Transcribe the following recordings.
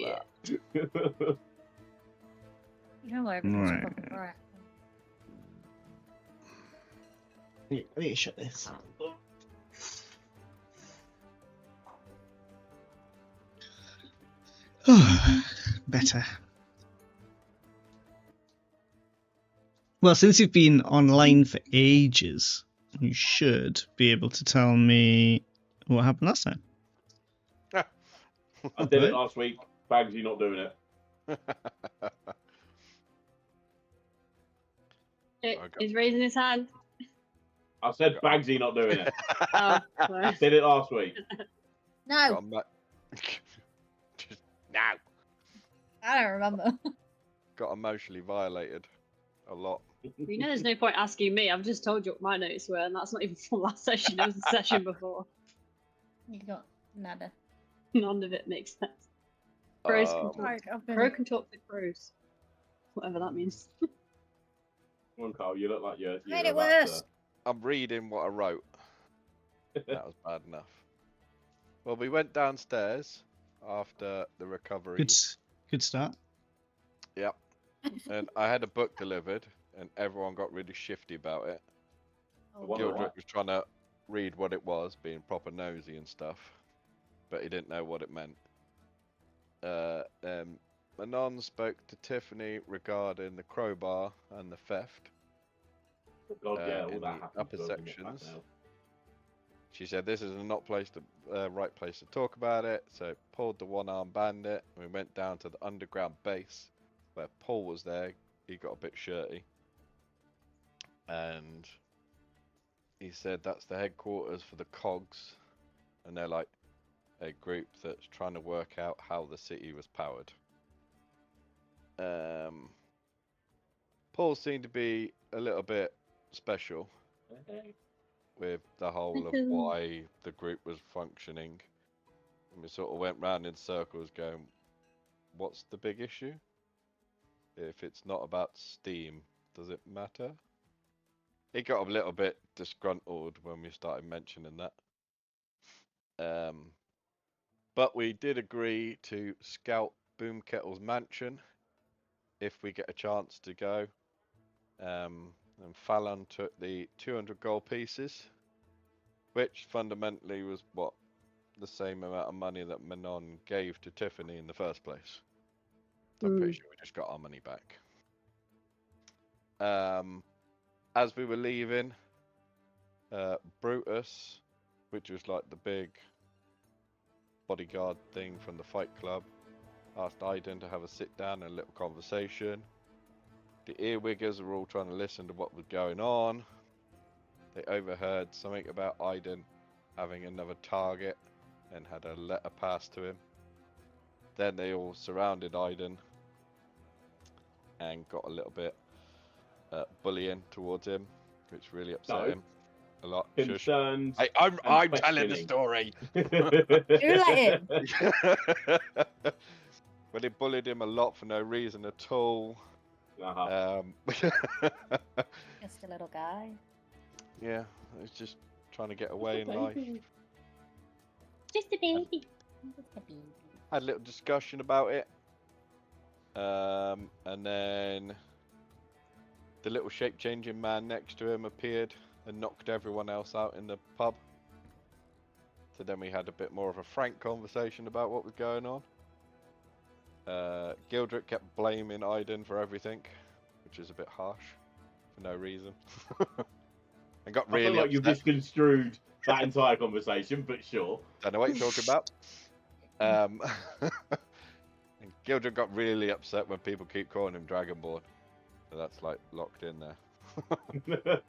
that. You know, everything's Right. fucking right. I need to shut this. Better. Well, since you've been online for ages, you should be able to tell me what happened last time. I did it last week. Bagsy not doing it. He's raising his hand. I said Bagsy not doing it. Oh, I sorry. did it last week. No, Just now. I don't remember. Got emotionally violated a lot. You know, there's no point asking me. I've just told you what my notes were, and that's not even from last session. It was the session before. You got nada. None of it makes sense. Crows can Right, talk. I've been... Crow can talk to crows. Whatever that means. Come on, Carl. You look like you're Made it about worse. I'm reading what I wrote. That was bad enough. Well, we went downstairs after the recovery. Good start. Yep. And I had a book delivered, and everyone got really shifty about it. Oh, What? Gildrick was trying to read what it was, being proper nosy and stuff, but he didn't know what it meant. Manon spoke to Tiffany regarding the crowbar and the theft. God, yeah, all in that the happened upper to us, isn't it, back sections. now? She said this is not right place to talk about it, so pulled the one-armed bandit, and we went down to the underground base where Paul was there. He got a bit shirty, and he said that's the headquarters for the Cogs, and they're like a group that's trying to work out how the city was powered. Paul seemed to be a little bit special with the whole of why the group was functioning. And we sort of went round in circles going, what's the big issue? If it's not about Steam, does it matter? He got a little bit disgruntled when we started mentioning that. But we did agree to scout Boomkettle's mansion if we get a chance to go. And Fallon took the 200 gold pieces, which fundamentally was what the same amount of money that Manon gave to Tiffany in the first place. So I'm pretty sure we just got our money back. As we were leaving, Brutus, which was like the big bodyguard thing from the Fight Club, asked Aiden to have a sit down and a little conversation. The earwiggers were all trying to listen to what was going on. They overheard something about Aiden having another target and had a letter passed to him. Then they all surrounded Aiden and got a little bit bullying towards him, which really upset him a lot. Concerned. Hey, I'm telling the questioning. story. You let him. But they bullied him a lot for no reason at all. Just a little guy. Yeah, he's just trying to get away in life. Just a baby. Just a baby. Had a little discussion about it. And then the little shape-changing man next to him appeared and knocked everyone else out in the pub. So then we had a bit more of a frank conversation about what was going on. Gildrick kept blaming Aiden for everything, which is a bit harsh for no reason. And got really I feel like you've upset. misconstrued that entire conversation, but sure. Don't know what you're talking about. And Gildrick got really upset when people keep calling him Dragonborn. So that's like locked in there. Because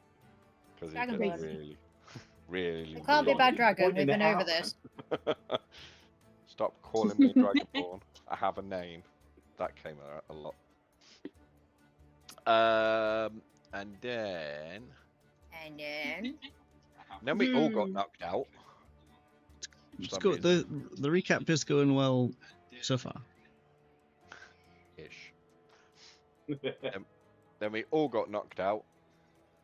he gets Dragonborn. really, really. It can't be Got bad it. dragon. Pointing We've been it over out. this. Stop calling me Dragonborn. I have a name. That came out a lot. And then And we all got knocked out. It's good. The recap is going well so far. Ish. Then we all got knocked out,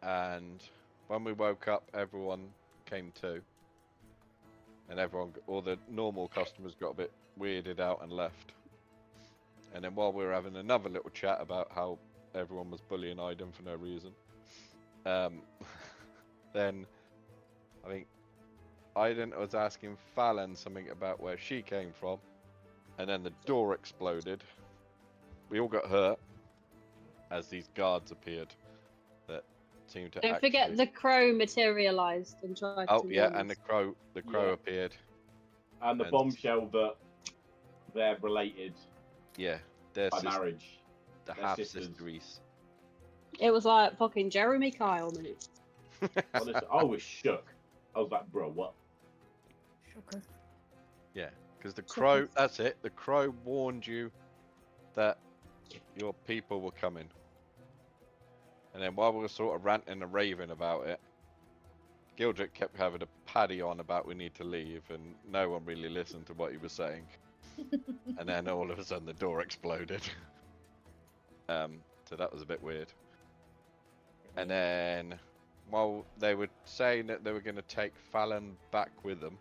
and when we woke up, everyone came to, and all the normal customers got a bit weirded out and left. And then while we were having another little chat about how everyone was bullying Iden for no reason, then I think Iden was asking Fallon something about where she came from, and then the door exploded. We all got hurt as these guards appeared that seemed to Don't forget the crow materialized and tried to Oh yeah, warn and us. the crow appeared. And the bombshell that they're related Yeah, their by marriage. the They're half sisters. sisteries. It was like fucking Jeremy Kyle, mate. Honestly, I was shook. I was like, bro, what? Sugar. Yeah, because the crow, that's it, the crow warned you that your people were coming. And then while we were sort of ranting and raving about it, Gildrick kept having a paddy on about we need to leave, and no one really listened to what he was saying. And then all of a sudden the door exploded. So that was a bit weird. And then while they were saying that they were going to take Fallon back with them,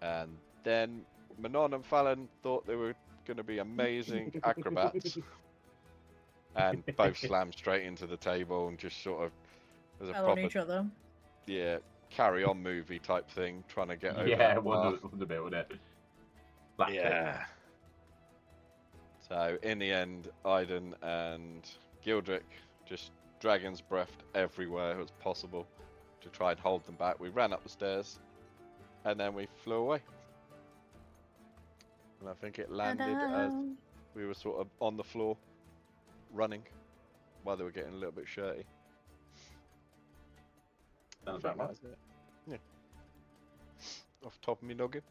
and then Manon and Fallon thought they were going to be amazing acrobats, and both slammed straight into the table and just sort of as a Fell on proper each other. carry on movie type thing, trying to get over Yeah, that it was bar. a bit, wasn't it? Slapstick. Yeah. So in the end, Iden and Gildrick just dragon's breathed everywhere as possible to try and hold them back. We ran up the stairs, and then we flew away. And I think it landed as we were sort of on the floor, running, while they were getting a little bit shirty. Sounds I think about right. that's it. Yeah. Off the top of me noggin.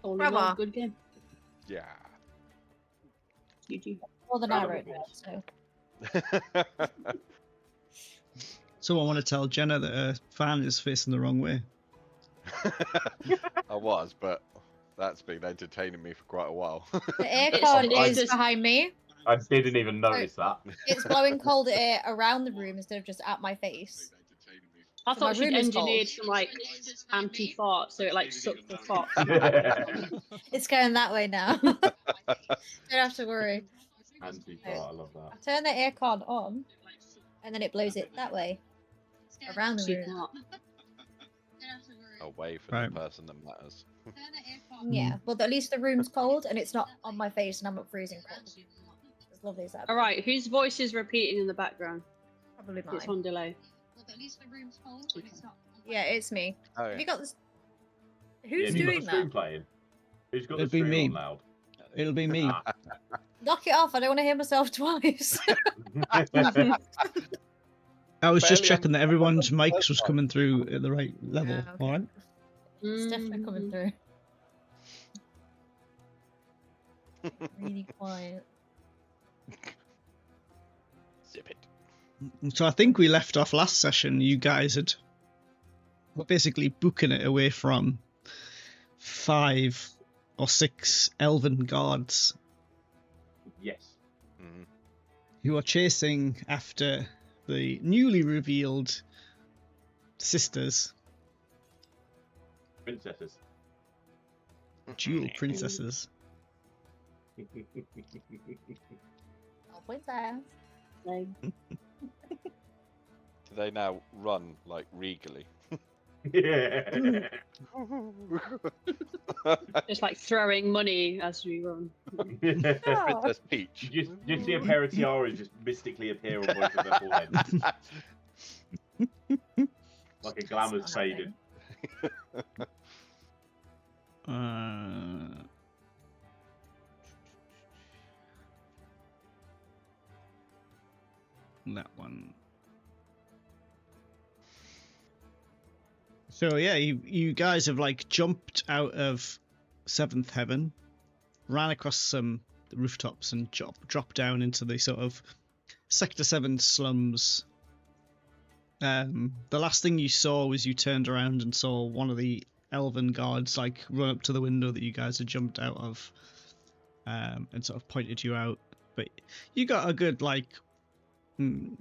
All in Bravo. all, good game. Yeah. GG. More than I wrote down, so. So I want to tell Jenna that her fan is facing the wrong way. I was, but that's been entertaining me for quite a while. The aircon it's is just- behind me. I didn't even notice that. It's blowing cold air around the room instead of just at my face. I So thought my she'd room is engineered cold. some like anti-fart, so it like sucked the fart. It's going that way now. Don't have to worry. Anti-fart, I love that. Turn the aircon on, and then it blows it that way around the She room. can't. Away from Right. the person that matters. Yeah, well, at least the room's cold and it's not on my face, and I'm not freezing cold. As lovely as that. All right, whose voice is repeating in the background? Probably It's mine. on delay. Yeah, it's me. Oh, Have yeah. you got this? Yeah, Who's have you got doing the stream that? playing? Who's got It'd the be stream me. on loud? It'll be me. Knock it off! I don't want to hear myself twice. I was just Barely checking that everyone's understand mics was that. coming through at the right level. Yeah, okay. All right. It's definitely coming through. Mm-hmm. Really quiet. Zip it. So I think we left off last session. You guys were basically booking it away from 5 or 6 elven guards Yes. Mm-hmm. who are chasing after the newly revealed sisters, Princesses. dual princesses. Oh, what's that? Like, Do they now run like regally? Yeah. just like throwing money as we run. Princess Peach. You see a pair of tiaras just mystically appear on both of their foreheads. Like a glamour's That's not faded. That one. So yeah, you guys have like jumped out of 7th heaven, ran across some rooftops and dropped down into the sort of Sector 7 slums. The last thing you saw was you turned around and saw one of the elven guards like run up to the window that you guys had jumped out of, and sort of pointed you out. But you got a good like 3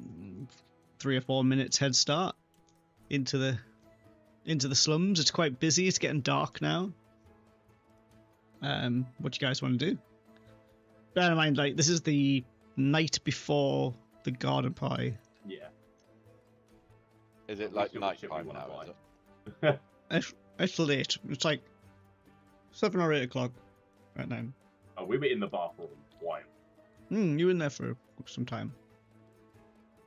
or 4 minutes head start into the slums. It's quite busy. It's getting dark now. what do you guys want to do? Bear in mind, like, this is the night before the garden party. Yeah. Is it We like still got night shit we time wanna now? buy. Is it? It's late. It's like 7 or 8 o'clock right now. Oh, we were in the bar for a while. You were in there for some time.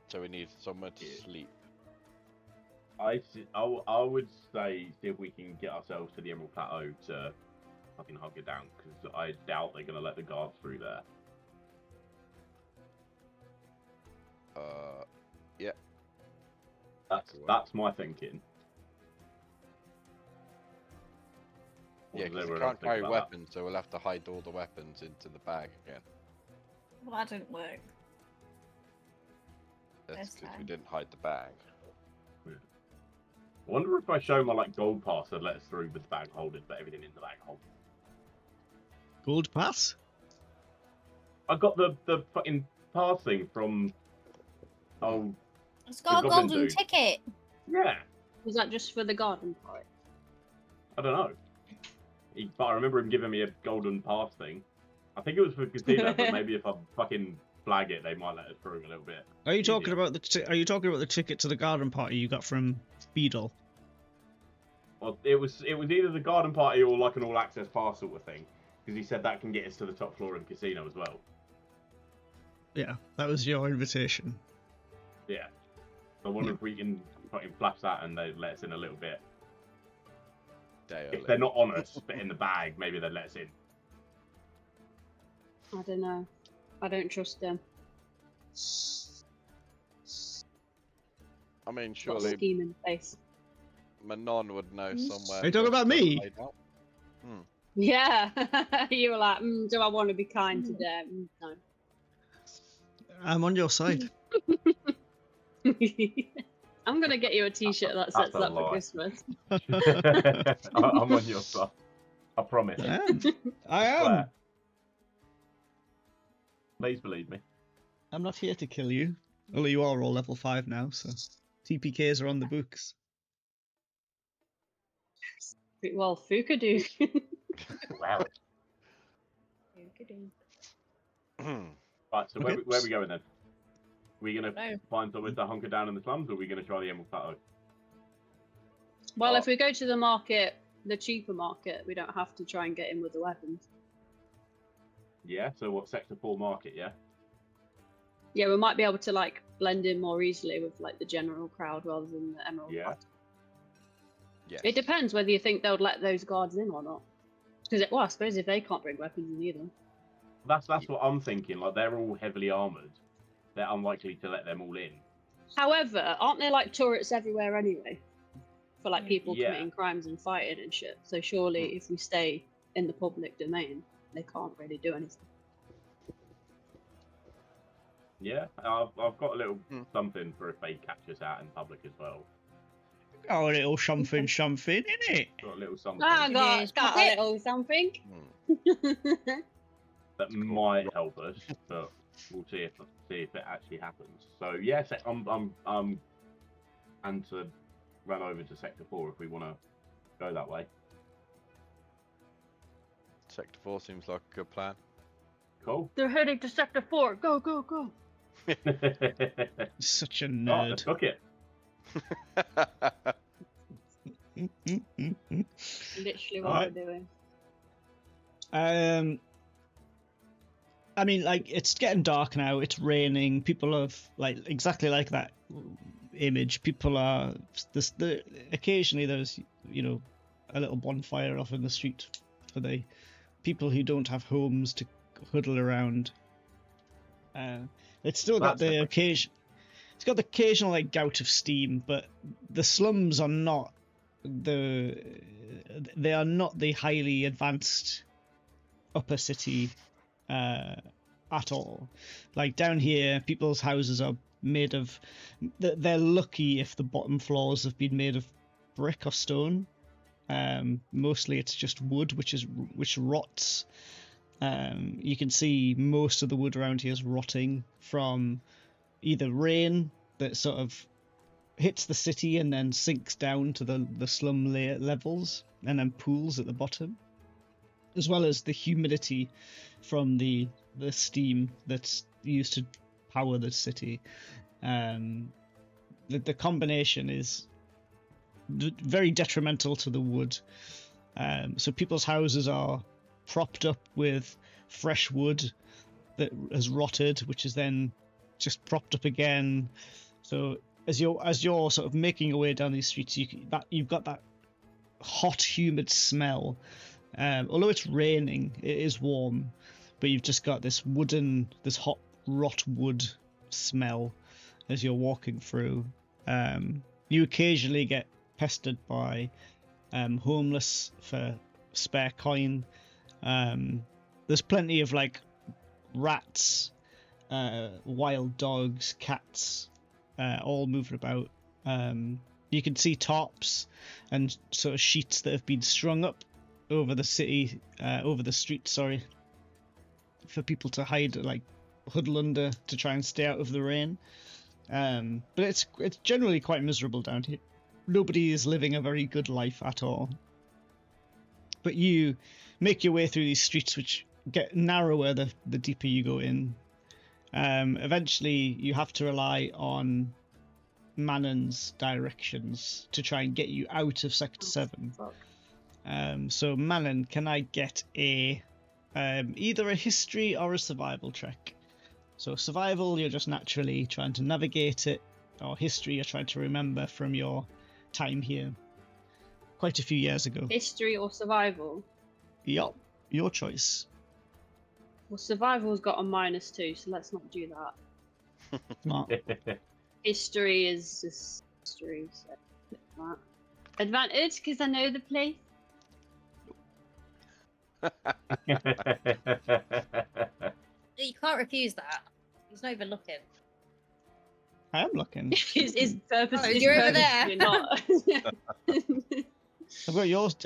So we need somewhere to Yeah. sleep. I would say see if we can get ourselves to the Emerald Plateau to fucking hunker down, because I doubt they're gonna let the guards through there. Yeah. That's my thinking. What Yeah, does because we everyone else can't think carry about that? weapons, so we'll have to hide all the weapons into the bag again. Well, that didn't work. That's This because we time. didn't hide the bag. I wonder if I show my gold pass, they'd let us through with the bag holders, but everything in the bag hold. Gold pass? I got the fucking pass thing from. Oh, It's got a goblin golden dude. ticket. yeah. Was that just for the garden part? I don't know. But I remember him giving me a golden pass thing. I think it was for casino, but maybe if I fucking flag it, they might let us through a little bit. Are you talking easier. about are you talking about the ticket to the garden party you got from Beadle? Well, it was either the garden party or like an all access pass sort of thing, because he said that can get us to the top floor of the casino as well. Yeah, that was your invitation. Yeah. So I wonder if we can fucking flash that and they let us in a little bit. Day If early. they're not on us, but in the bag, maybe they'd let us in. I don't know. I don't trust them. I mean, Got a surely scheme in place. Manon would know somewhere. Are you talking for us about to me? hide out. Yeah, you were like, do I want to be kind to them? No. I'm on your side. I'm gonna get you a T-shirt that That's says a that for lie. Christmas. I'm on your side. I promise. I am. I am. Swear. Please believe me. I'm not here to kill you. Although you are all level 5 now, so TPKs are on the books. Well, Fuka-doo. Wow. Fuka-doo. Right, so where Okay. we going then? We gonna No. find somewhere to hunker down in the slums, or are we gonna try the Emerald Plateau? Well, Oh. if we go to the market, the cheaper market, we don't have to try and get in with the weapons. Yeah. So what? Sector 4 market? Yeah. Yeah, we might be able to like blend in more easily with like the general crowd rather than the Emerald. Yeah. Plateau. Yes. It depends whether you think they'll let those guards in or not. Because well, I suppose if they can't bring weapons in either. That's what I'm thinking. Like they're all heavily armored. They're unlikely to let them all in. However, aren't there like turrets everywhere anyway? For like people Yeah. committing crimes and fighting and shit. So surely if we stay in the public domain, they can't really do anything. Yeah. I've got a little Hmm. something for if they catch us out in public as well. Oh, a little something, innit? Got a little something Ah, Yes, got puppet. a little something. that might help us, but we'll see if it actually happens. So yes, I'm and to run over to Sector 4 if we want to go that way. Sector 4 seems like a good plan. Cool. They're heading to Sector 4. Go, go, go. Such a Oh, nerd. let's book it. Literally what Alright. we're doing. I mean, like, it's getting dark now. It's raining. People are like exactly like that image. People are occasionally there's a little bonfire off in the street for the people who don't have homes to huddle around. It's still got That's the different. occasion. It's got the occasional like gout of steam, but the slums are not they are not the highly advanced upper city at all. Like down here, people's houses are made of. They're lucky if the bottom floors have been made of brick or stone. Mostly it's just wood, which rots. You can see most of the wood around here is rotting from either rain that sort of hits the city and then sinks down to the slum levels and then pools at the bottom. as well as the humidity from the steam that's used to power the city. The combination is very detrimental to the wood. So people's houses are propped up with fresh wood that has rotted, which is then just propped up again. So as you're sort of making your way down these streets, you've got that hot, humid smell. Although it's raining, it is warm, but you've just got this hot, rot wood smell as you're walking through. You occasionally get pestered by homeless for spare coin. There's plenty of like rats, wild dogs, cats, all moving about. You can see tarps and sort of sheets that have been strung up over the street, for people to hide, like huddle under to try and stay out of the rain. But it's generally quite miserable down here. Nobody is living a very good life at all. But you make your way through these streets, which get narrower the deeper you go in. Eventually, you have to rely on Manon's directions to try and get you out of Sector 7. So Manon, can I get either a history or a survival check? So survival, you're just naturally trying to navigate it, or history, you're trying to remember from your time here quite a few years ago. History or survival? Yup, your choice. Well, survival's got a -2, so let's not do that. Smart. History is just history, so click that. Advantage, because I know the place. You can't refuse that. He's not even looking. I am looking. His purpose Oh, is you're over there. not.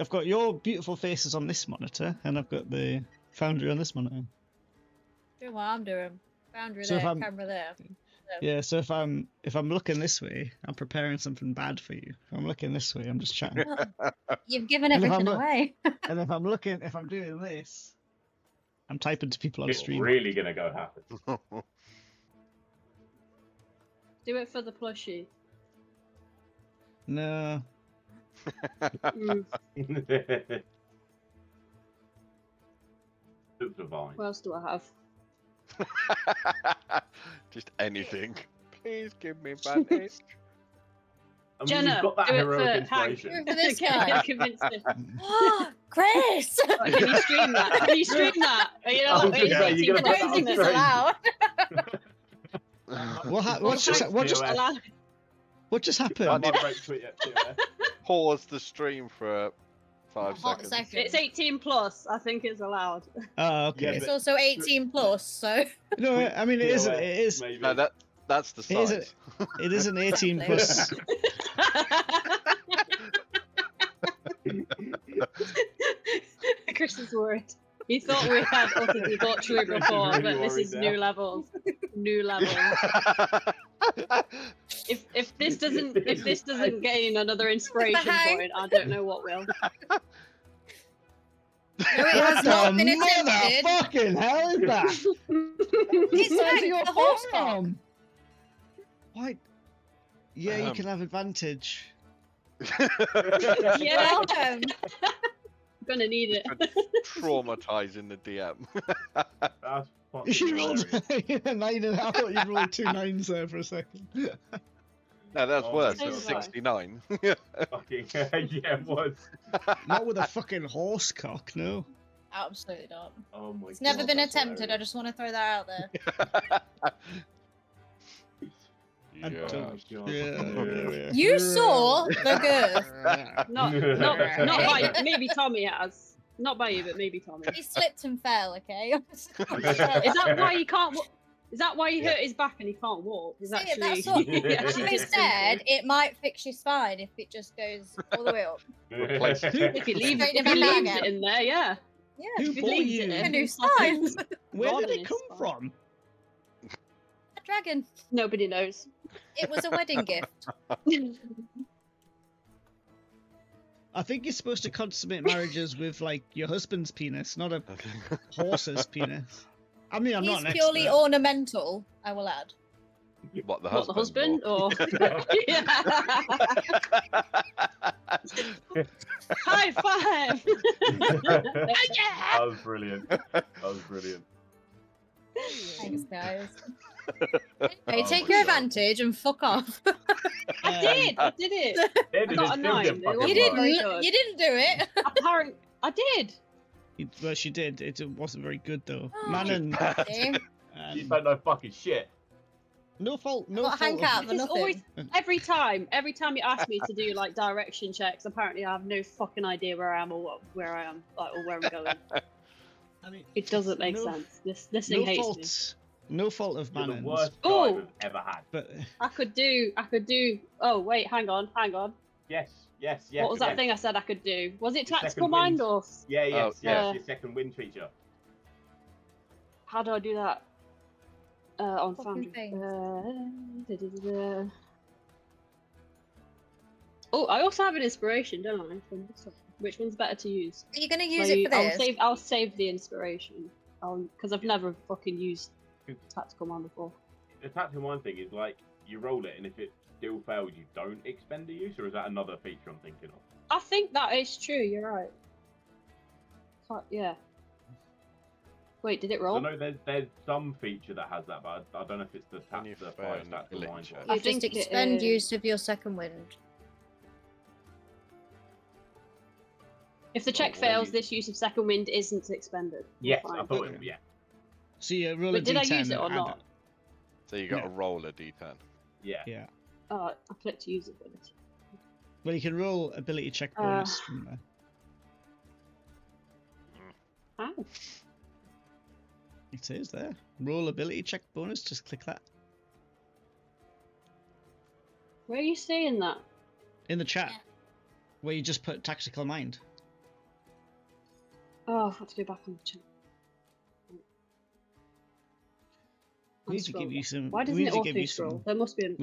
I've got your beautiful faces on this monitor, and I've got the Foundry on this monitor. Doing what I'm doing. Boundary So if there, I'm- camera there. Yeah, so if I'm looking this way, I'm preparing something bad for you. If I'm looking this way, I'm just chatting. You've given And if everything I'm away. And if I'm doing this, I'm typing to people on It's stream. really gonna go happen. Do it for the plushie. No. Mm. Super vine. What else do I have? Just anything. Please give me advantage. I mean, Jenna, you've got that do it heroic for Hank. inspiration. For this Okay, guy. convince him. Chris! Right, can you stream that? Can you stream that? You know I was what? gonna It's say, 18 you're I gonna plus, don't think put it's that allowed. What just happened? I might break to it yet. Too, yeah. Pause the stream for 5 Hot seconds. second. It's 18 plus. I think it's allowed. Oh, okay. Yeah, It's but- also 18 plus, so No, I mean it is. It is. Maybe. No, that's the It is, size. it is an 18 plus. Chris is worried. He thought we had utter debauchery Chris is before, really but this worried is now. new levels. New levels. If this doesn't gain another inspiration Hang. point, I don't know what will. no, it has not been attempted. Motherfucking hell is that? It's Size of Hank, your the horse cock. forearm. Why? Yeah, you Um. can have advantage. Yeah, Welcome. I'm gonna need it. Traumatizing the DM. That's fucking You rolled hilarious. a 9 and I thought you rolled 2 9s there for a second. No, that's Oh, worse. my It's God. 69. Fucking yeah, it was. Not with a fucking horse cock, no. Absolutely not. Oh my It's never God, been that's attempted. I hilarious. just want to throw that out there. I Yeah. don't- God. Yeah. You saw the girth. Not by you. Maybe Tommy has. Not by you, but maybe Tommy. He slipped and fell. Okay. Is that why he can't? Is that why he Yeah. hurt his back and he can't walk? Is See, actually, that's what he actually I did said. It might fix your spine if it just goes all the way up. Replace it. If he leaves, Straight if in he the leaves bag. it in there, yeah. Yeah. Who If he bought leaves you? it in, A new it's fucking spine. Where gone did in it his come spine. from? A dragon. Nobody knows. It was a wedding gift. I think you're supposed to consummate marriages with like your husband's penis, not a horse's penis. I mean, I'm He's not an purely expert. ornamental, I will add. What, the What, the husband? husband? Or yeah. High five! That was brilliant. That was brilliant. Thanks, guys. Oh Hey, take my your God. advantage and fuck off. I did it. Yeah, I did got it a still 9. didn't It fucking wasn't You work? very didn't. good. You didn't do it. Apparently, I did. Well, she did. It wasn't very good though. Oh, Manon, Damn. You don't know fucking shit. no fault. No Got a fault. hank out Of, for It's always nothing. every time you ask me to do like direction checks. Apparently, I have no fucking idea where I am or where I am, like, or where I'm going. I mean, It doesn't make no, sense. This thing No hates me. fault. No fault of You're the Manon's. worst Oh! guy we've ever had. But I could do. Oh wait, hang on. Yes. What was that yes. thing I said I could do? Was it Your tactical second mind wind. or Yeah, yes, yeah. your second wind feature. how do I do that? On Fucking Foundry. things. Oh, I also have an inspiration, don't I? From this one? Which one's better to use? Are you going to use So it for this? I'll save the inspiration. Because I've never fucking used tactical mind before. The tactical mind thing is like you roll it, and if it still fails, you don't expend a use, or is that another feature I'm thinking of? I think that is true. You're right. Yeah. Wait, did it I roll? know there's some feature that has that, but I don't know if it's the When you fail fire an tactical ability mind check. one. I You just think it expend is. use of your second wind. If the Oh, check well, fails, you- this use of second wind isn't expended. Yes, Fine. I thought Okay. it. Yeah, so you roll Wait, a did I d10 use it or and not? So you got No. to roll a d10. yeah. Yeah. Oh, I clicked use ability. Well, you can roll ability check bonus from there. Ow. It is there. Roll ability check bonus. Just click that Where are you seeing that? in the chat, Yeah. where you just put tactical mind. Oh, I've got to go back on the chat. We need to give you some. Why we doesn't need it to give auto you scroll? some. There must be a.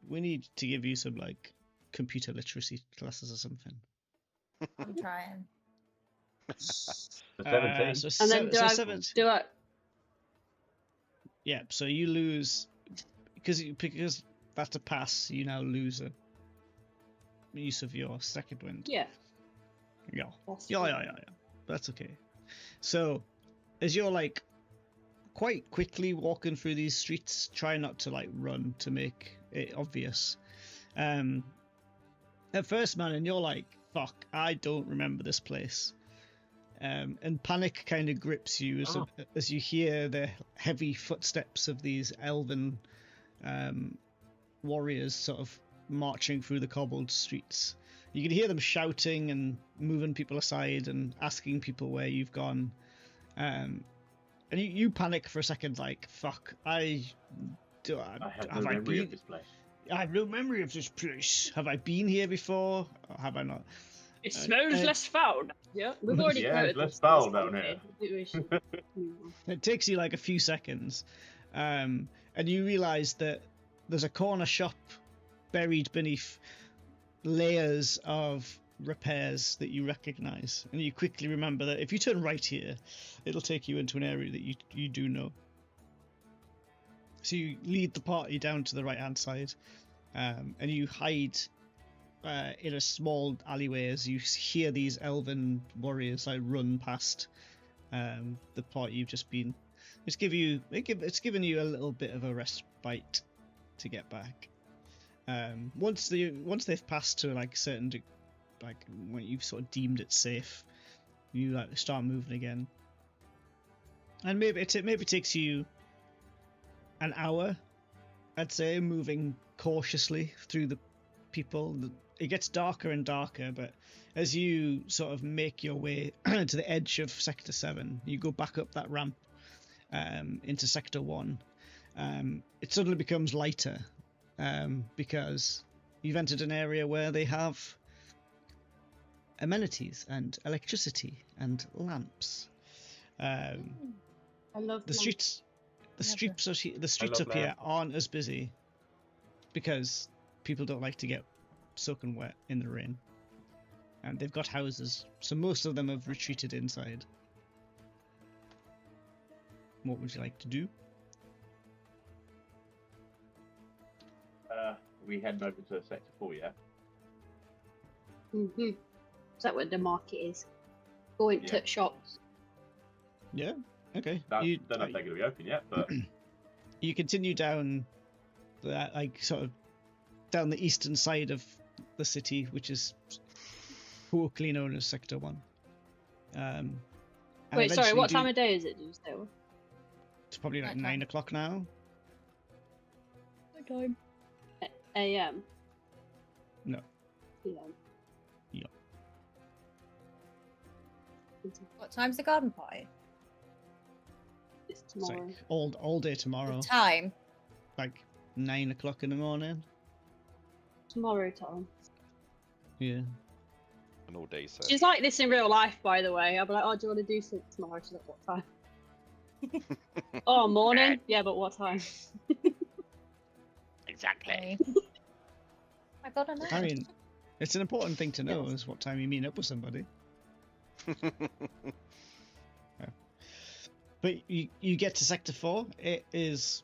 We need to give you some like computer literacy or something. I'm trying. The 17. So And then do I Yeah, so you lose because that's a pass. You now lose a use of your second wind. Yeah. Yeah. That's Yeah. fine. That's okay. So, as you're like quite quickly walking through these streets, try not to like run to make it obvious. At first, man, and you're like, "Fuck, I don't remember this place." And panic kind of grips you as you hear the heavy footsteps of these elven warriors sort of marching through the cobbled streets. You can hear them shouting and moving people aside and asking people where you've gone. And you panic for a second, like, fuck, I have no memory of this place. I have no memory of this place. Have I been here before? Or have I not? It smells less foul. Yeah, we've already Yeah, noted less this foul one down day. It takes you like a few seconds. And you realise that there's a corner shop buried beneath layers of repairs that you recognise. And you quickly remember that if you turn right here, it'll take you into an area that you do know. So you lead the party down to the right-hand side, and you hide in a small alleyway as you hear these elven warriors like run past the party you've just been. It's given you a little bit of a respite to get back. Once they've passed to like certain like when you've sort of deemed it safe, you like start moving again. And maybe it takes you an hour, I'd say, moving cautiously through the people. It gets darker and darker, but as you sort of make your way to the edge of Sector 7, you go back up that ramp into Sector 1. It suddenly becomes lighter because you've entered an area where they have amenities and electricity and lamps. I love The streets love up here lamps. aren't as busy because people don't like to get soaking wet in the rain. and they've got houses, so most of them have retreated inside. What would you like to do? We heading over to Sector 4, yeah? Is that where the market is? Going to shops. Yeah. Okay. Don't know if they're going to be open yet, but you continue down, like sort of down the eastern side of the city, which is colloquially known as Sector 1. And Wait, sorry, what time eventually of day is it? Did you say? It's probably like Nighttime. 9 o'clock now. Good time. AM. No. PM. Yeah. What time's the garden party? It's It's tomorrow. like all day tomorrow, The time. like 9 o'clock in the morning. Tomorrow time. Yeah. An all-day set. She's like this in real life, by the way. I'll be like, oh, do you want to do something tomorrow? She's like, what time? Oh, morning? Yeah, but what time? Exactly. I got a night. I mean, it's an important thing to know is what time you meet up with somebody. But you get to Sector 4. There's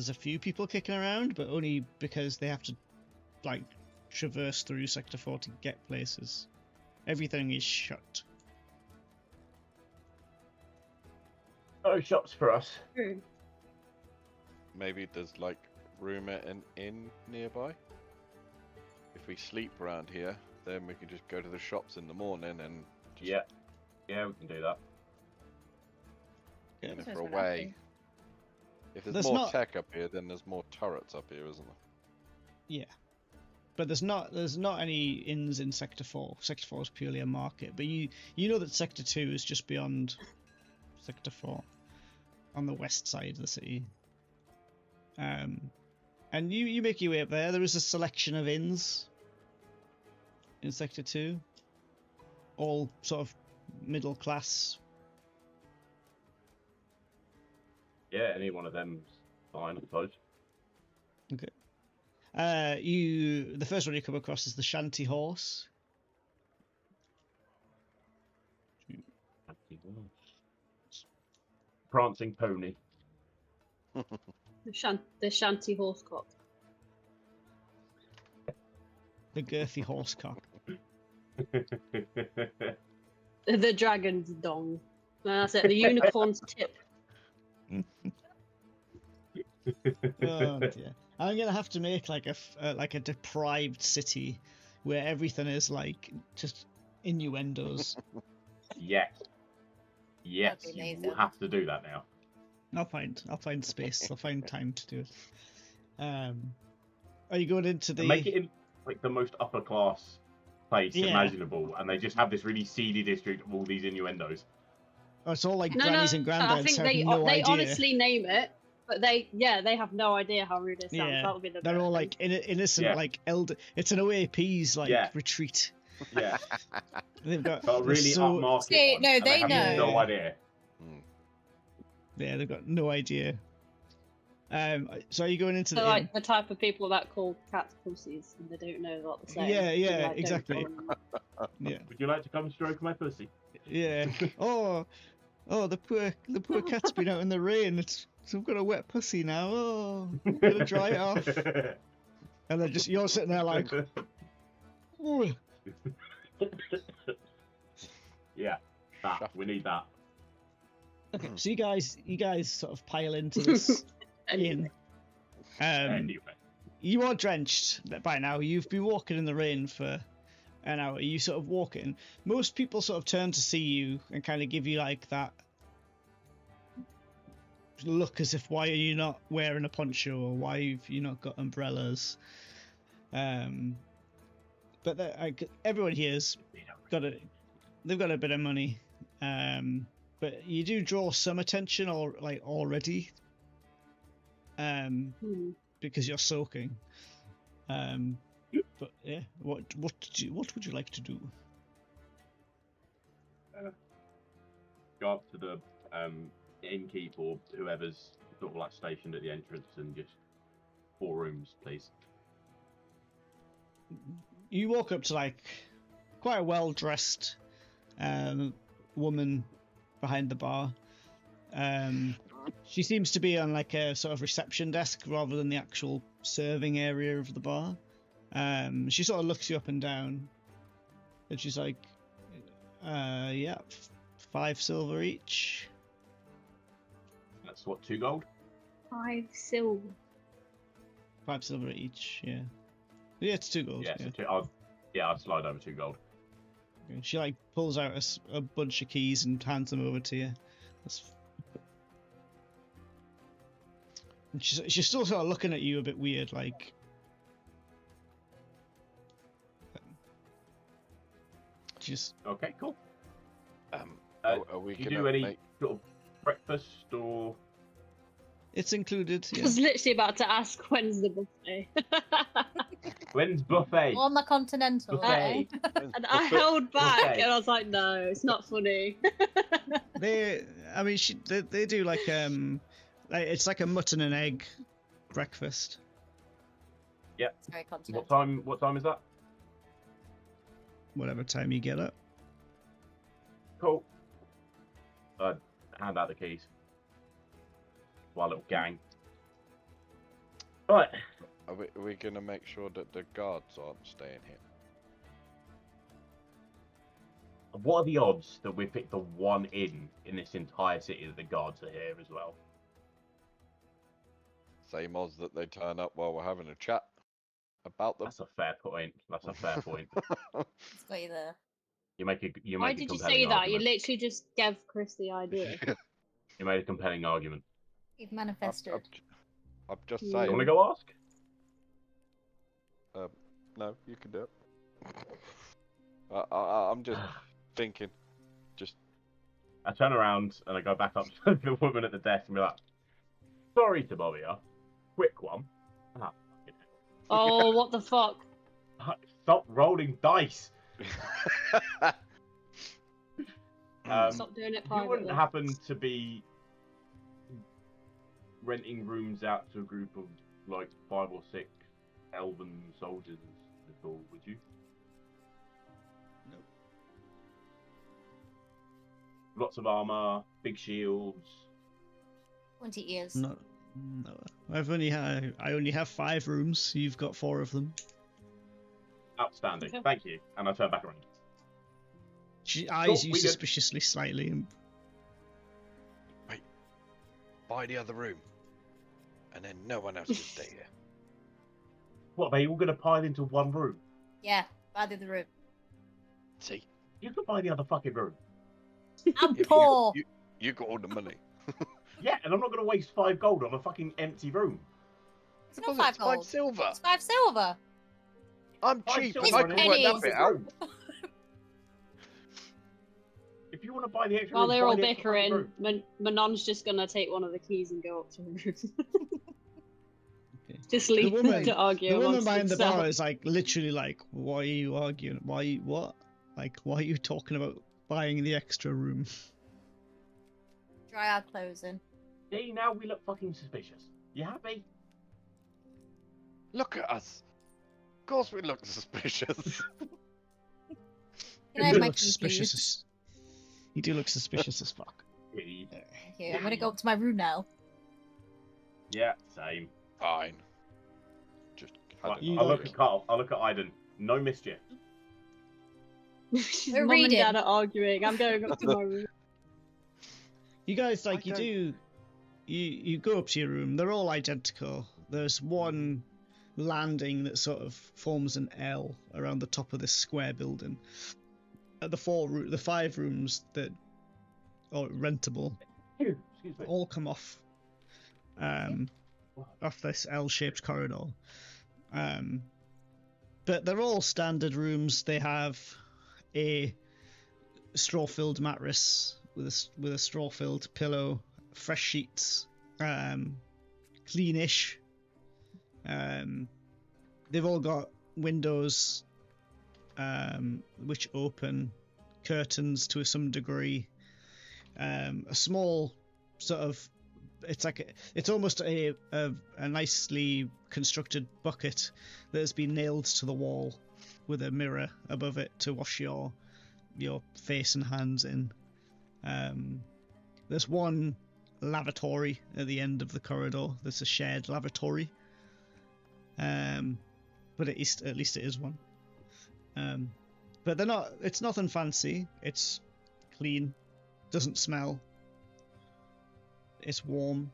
a few people kicking around, but only because they have to like traverse through Sector 4 to get places. Everything is shut. no shops for us. True. Maybe there's like room at an inn nearby. If we sleep around here, then we can just go to the shops in the morning and just Yeah, we can do that. in it That's for a what I way. think. If there's There's more not- tech up here, then there's more turrets up here, isn't there? Yeah. But there's not any inns in Sector 4. Sector 4 is purely a market. But you know that Sector 2 is just beyond Sector 4, on the west side of the city. And you make your way up there. There is a selection of inns in Sector 2, all sort of middle class. Yeah, any one of them's fine, I suppose. Okay. The first one you come across is the Shanty Horse. Prancing pony. The shanty horse cock. The girthy horse cock. The dragon's dong. No, that's it. The unicorn's tip. Oh dear. I'm gonna have to make like a deprived city where everything is like just innuendos. Yes. Yes, That'd be you will amazing. have to do that now. I'll find space. I'll find time to do it. Are you going into the? And make it in like the most upper class place Yeah. imaginable, and they just have this really seedy district of all these innuendos. Oh, it's all like No, grannies and I granddads think have they no idea. honestly name it, but they have no idea how rude it sounds. Yeah, That would be the they're best all thing. like innocent, Yeah. like elder. It's an OAP's like Yeah. retreat. Yeah, They've got but a they're really so, upmarket See, one, no, and they have know. no idea. Yeah, they've got no idea. So are you going into They're the inn? like the type of people that call cats pussies and they don't know what to say. Yeah, So, yeah, like, don't exactly. call them. Yeah, Would you like to come stroke my pussy? yeah. Oh, the poor cat's been out in the rain. I've got a wet pussy now. Oh, I'm gonna dry it off. And then you're sitting there like, "Ooh." Yeah, we need that. So you guys sort of pile into this inn. Anyway, You are drenched by now. You've been walking in the rain for an hour. You sort of walking. Most people sort of turn to see you and kind of give you like that look as if, why are you not wearing a poncho, or why have you not got umbrellas? But everyone here's they've got a bit of money. But you do draw some attention already. Because you're soaking. But yeah, what would you like to do? go up to the innkeep or whoever's sort of like stationed at the entrance and just 4 rooms, please. You walk up to like quite a well-dressed woman behind the bar. She seems to be on like a sort of reception desk rather than the actual serving area of the bar. She sort of looks you up and down, and she's like, yeah, 5 silver each. That's what, 2 gold? 5 silver. 5 silver each, yeah. Yeah, it's 2 gold. Yeah, Yeah. so I'll slide over 2 gold. She like pulls out a bunch of keys and hands them over to you. And she's still sort of looking at you a bit weird, like. Just Okay, cool. Are we Do you gonna do any make... sort of breakfast or? it's included. I Yeah. was literally about to ask when's the buffet. When's buffet? On the continental. Buffet. And I held back, Buffet. and I was like, "No, it's not funny." I mean, they do like it's like a mutton and egg breakfast. It's very continental. What time is that? Whatever time you get up. Cool. Hand out the keys. To our little gang. Right. Are we gonna make sure that the guards aren't staying here? What are the odds that we pick the one in this entire city that the guards are here as well? Same odds that they turn up while we're having a chat about them. That's a fair point. That's a fair point. It's got you there. You make a Why did you say that? You literally just gave Chris the idea. You made a compelling argument. You've manifested. I'm just You You saying. want to go ask? No, you can do it. I'm just thinking. I turn around and I go back up to the woman at the desk and be like, "Sorry to bother you. Quick one." Ah, fucking Oh, what the fuck? hell. Stop rolling dice. Stop doing it You privately. wouldn't happen to be renting rooms out to a group of like 5 or 6 elven soldiers at all, would you? No. Lots of armor, big shields. 20 ears. No. I only have 5 rooms. You've got 4 of them. Outstanding. Okay. Thank you. And I turn back around. She eyes you we good. suspiciously slightly. And Buy the other room, and then no one else can stay here. What, are they all going to pile into one room? Yeah, by the other room. See, You can buy the other fucking room. I'm You- poor. you got all the money. Yeah, and I'm not going to waste 5 gold on a fucking empty room. It's not Because 5 it's 5 gold. silver. It's 5 silver. I'm 5 cheap. silver I It's on can an work pennies. that bit out. room. If you want to buy the extra While room, they're buy all the extra fucking bickering, room. Manon's just gonna take one of the keys and go up to her room. okay. Just leave woman- them to argue The woman amongst behind the themselves. bar is like literally like, "Why are you arguing? What? Like, why are you talking about buying the extra room?" Dry our clothes in. See, now we look fucking suspicious. You happy? Look at us. Of course we look suspicious. Can I have You my look key, suspicious. please? You do look suspicious as fuck. Really? Thank you. I'm gonna go up to my room now. Yeah, same. Fine. Just Right, had You an I'll like- look at Carl. I'll look at Iden. No mischief. She's We're mum and reading. dad are arguing. I'm going up to my room. You guys I don't- you go up to your room. They're all identical. There's one landing that sort of forms an L around the top of this square building. The 5 rooms that are rentable Excuse me. all come off this L-shaped corridor. But they're all standard rooms. They have a straw-filled mattress with a straw-filled pillow, fresh sheets, cleanish. They've all got windows which open, curtains to some degree. A small sort of, it's almost a nicely constructed bucket that has been nailed to the wall with a mirror above it to wash your face and hands in. There's one lavatory at the end of the corridor. There's a shared lavatory. But at least it is one. But they're not. It's nothing fancy. It's clean. Doesn't smell. It's warm.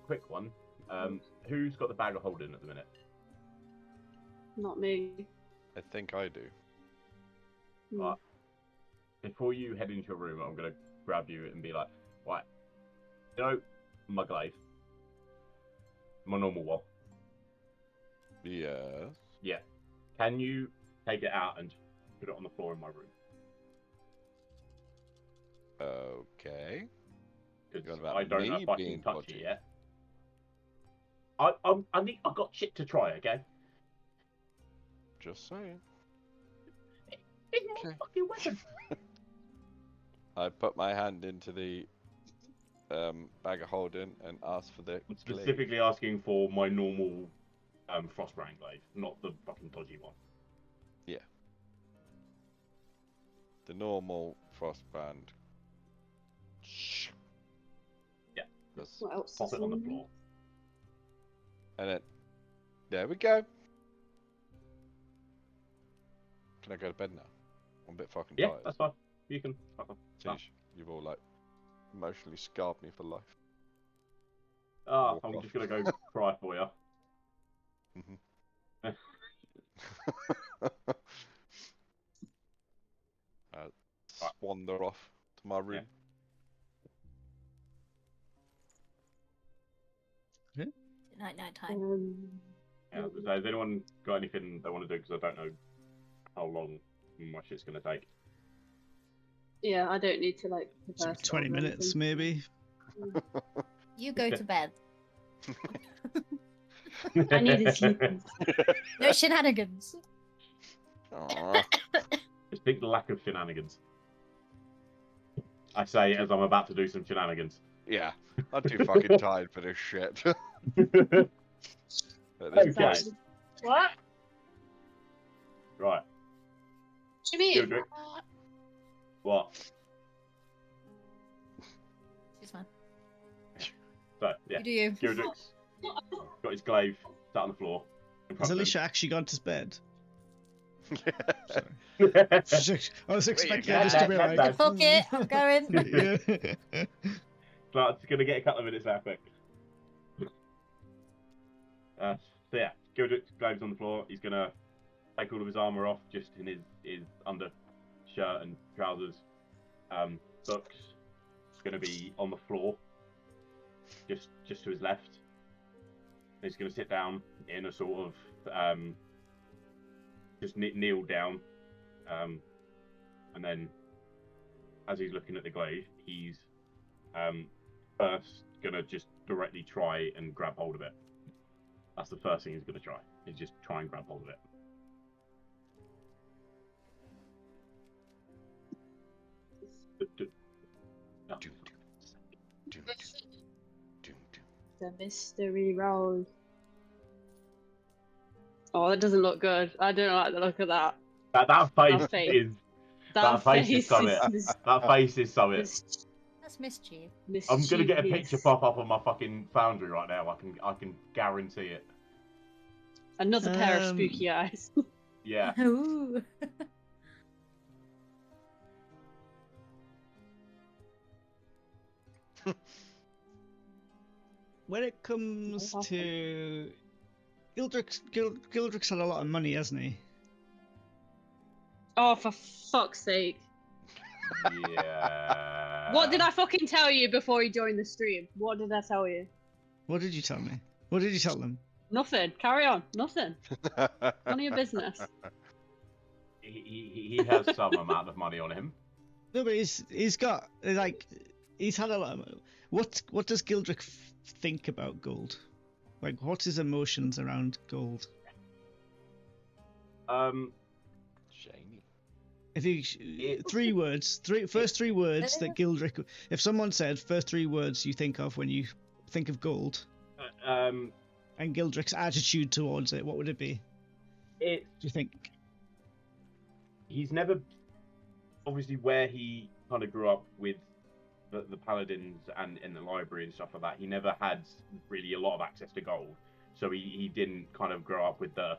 Quick one. Who's got the bag of holding at the minute? Not me. I think I do. Right. Before you head into your room, I'm gonna grab you and be like, right, you know, my glaive, my normal one. Yes. Yeah. Can you take it out and put it on the floor in my room? Okay. Because Forgot about I don't know me if I being can touch dodgy. it yet. I've got shit to try, okay? Just saying. It's my Okay. fucking weapon. I put my hand into the bag of holding and asked for the I'm glaive. specifically asking for my normal frostbrand glaive, not the fucking dodgy one. The normal frostband. Yeah. Just What else? Pop is it on the in there? floor. And then, there we go. Can I go to bed now? I'm a bit fucking Yeah, tired. that's fine. You can. Fuck off. Jeez, you've all like emotionally scarred me for life. Ah, Walk I'm off. just gonna go cry for you. Wander off to my room. Night time. Yeah, so has anyone got anything they want to do? Because I don't know how long my shit's gonna take. Yeah, I don't need to like. So prepare 20 spells or minutes, anything. maybe. You go to bed. I need to sleep. No shenanigans. Aw. Just big lack of shenanigans. I say as I'm about to do some shenanigans. Yeah, I'm too fucking tired for this shit. At this Okay. point. What? Right. What do you mean? Gildrick. What? She's fine. So, yeah. You do you. Gildrick's got his glaive sat on the floor. In Has front of him. Alicia actually gone to bed? Sorry. Yeah. I was expecting go. her just to be That's like, Fuck it, I'm going. yeah. But it's gonna get a couple of minutes there quick. So yeah, Gildrick's glaive's on the floor. He's gonna take all of his armor off, just in his undershirt and trousers. Books gonna be on the floor, just to his left. He's gonna sit down in a sort of just kneel down, and then as he's looking at the glaive, he's first gonna just directly try and grab hold of it. That's the first thing he's gonna try. Is just try and grab hold of it. No. The mystery rose. Oh, that doesn't look good. I don't like the look of that. That face That face. is That face is face something. is that face is something. That's mischief. I'm gonna get a mischievous. picture pop up on my fucking Foundry right now. I can guarantee it. Another pair of spooky eyes. Yeah. Ooh. When it comes to Gildrick's had a lot of money, hasn't he? Oh, for fuck's sake. Yeah. What did I fucking tell you before you joined the stream? What did I tell you? What did you tell me? What did you tell them? Nothing. Carry on. Nothing. None of your business. He has some amount of money on him. No, but he's got like he's had a lot. What does Gildrick think about gold? Like, what's his emotions around gold? Shiny. If you first three words that Gildrick. If someone said first three words you think of when you think of gold, and Gildrick's attitude towards it, what would it be? It. Do you think? He's never, obviously, where he kind of grew up with the paladins and in the library and stuff like that. He never had really a lot of access to gold, so he didn't kind of grow up with the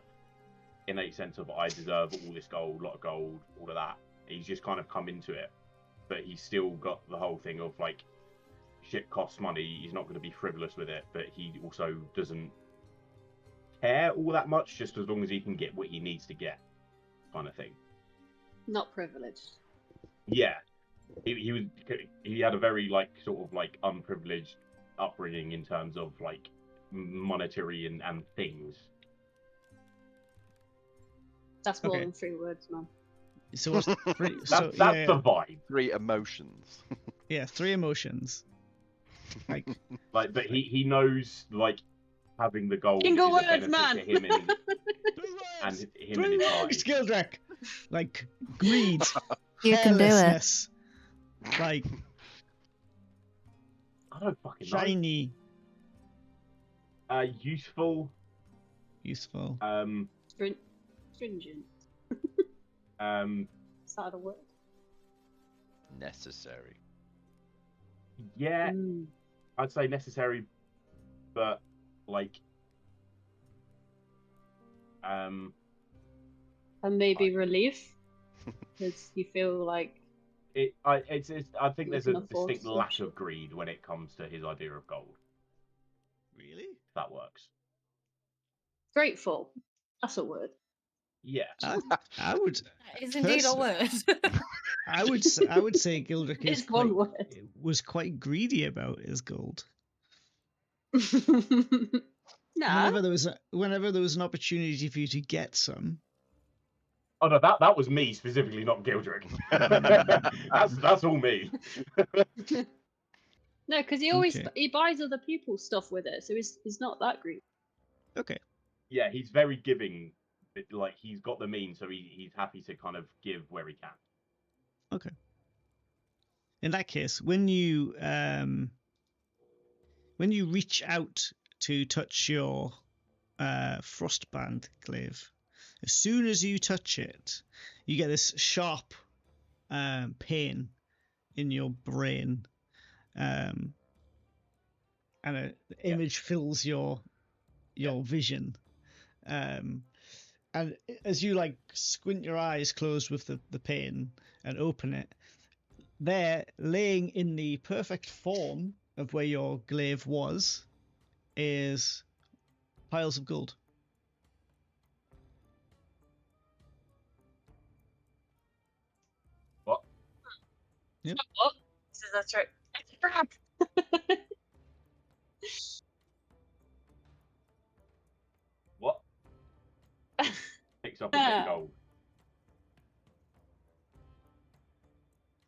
innate sense of I deserve all this gold, a lot of gold, all of that. He's just kind of come into it, but he's still got the whole thing of like, shit costs money. He's not going to be frivolous with it, but he also doesn't care all that much, just as long as he can get what he needs to get, kind of thing. Not privileged. Yeah, he had a very like sort of like unprivileged upbringing in terms of like monetary and things. That's more Okay. than 3 words, man. So what's three? That's yeah, the vibe. 3 emotions. yeah, 3 emotions. Like, Like, but he knows like having the gold Single is a words, benefit man. to him and 3 and words. him 3 and his words, life. Gildrick. Like greed, You can do it. carelessness, like I don't fucking know. shiny, Useful. useful. Stringent. Is that a word? Necessary. Yeah, Mm. I'd say necessary, but like, And maybe relief, because you feel like I think You there's a can afford distinct some lack shit. of greed when it comes to his idea of gold. Really? If that works. grateful. That's a word. Yeah. I would. That is indeed a word. I would say Gildrick is It's one quite, word. was quite greedy about his gold. Nah. Whenever there was an opportunity for you to get some, Oh no, that was me specifically, not Gildrick. that's all me. No, because he always Okay. he buys other people's stuff with it, so he's not that greedy. okay. Yeah, he's very giving. Like he's got the means, so he's happy to kind of give where he can. Okay. In that case, when you reach out to touch your frostband glaive, as soon as you touch it, you get this sharp pain in your brain, and an image fills your vision. And as you like squint your eyes closed with the pain and open it, there, laying in the perfect form of where your glaive was, is piles of gold. What? Yep. What? So that's right. What? Picks up a bit of gold.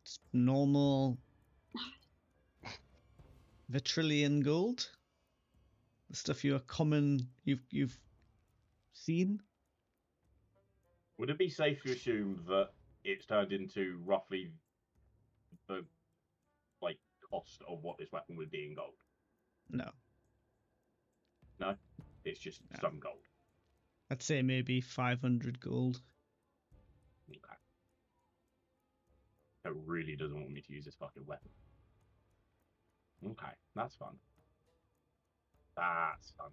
It's normal Vitrillian gold. The stuff you've seen. Would it be safe to assume that it's turned into roughly the like cost of what this weapon would be in gold? No, No, it's just No. some gold. I'd say maybe 500 gold. Okay. It really doesn't want me to use this fucking weapon. Okay, that's fun. That's fun.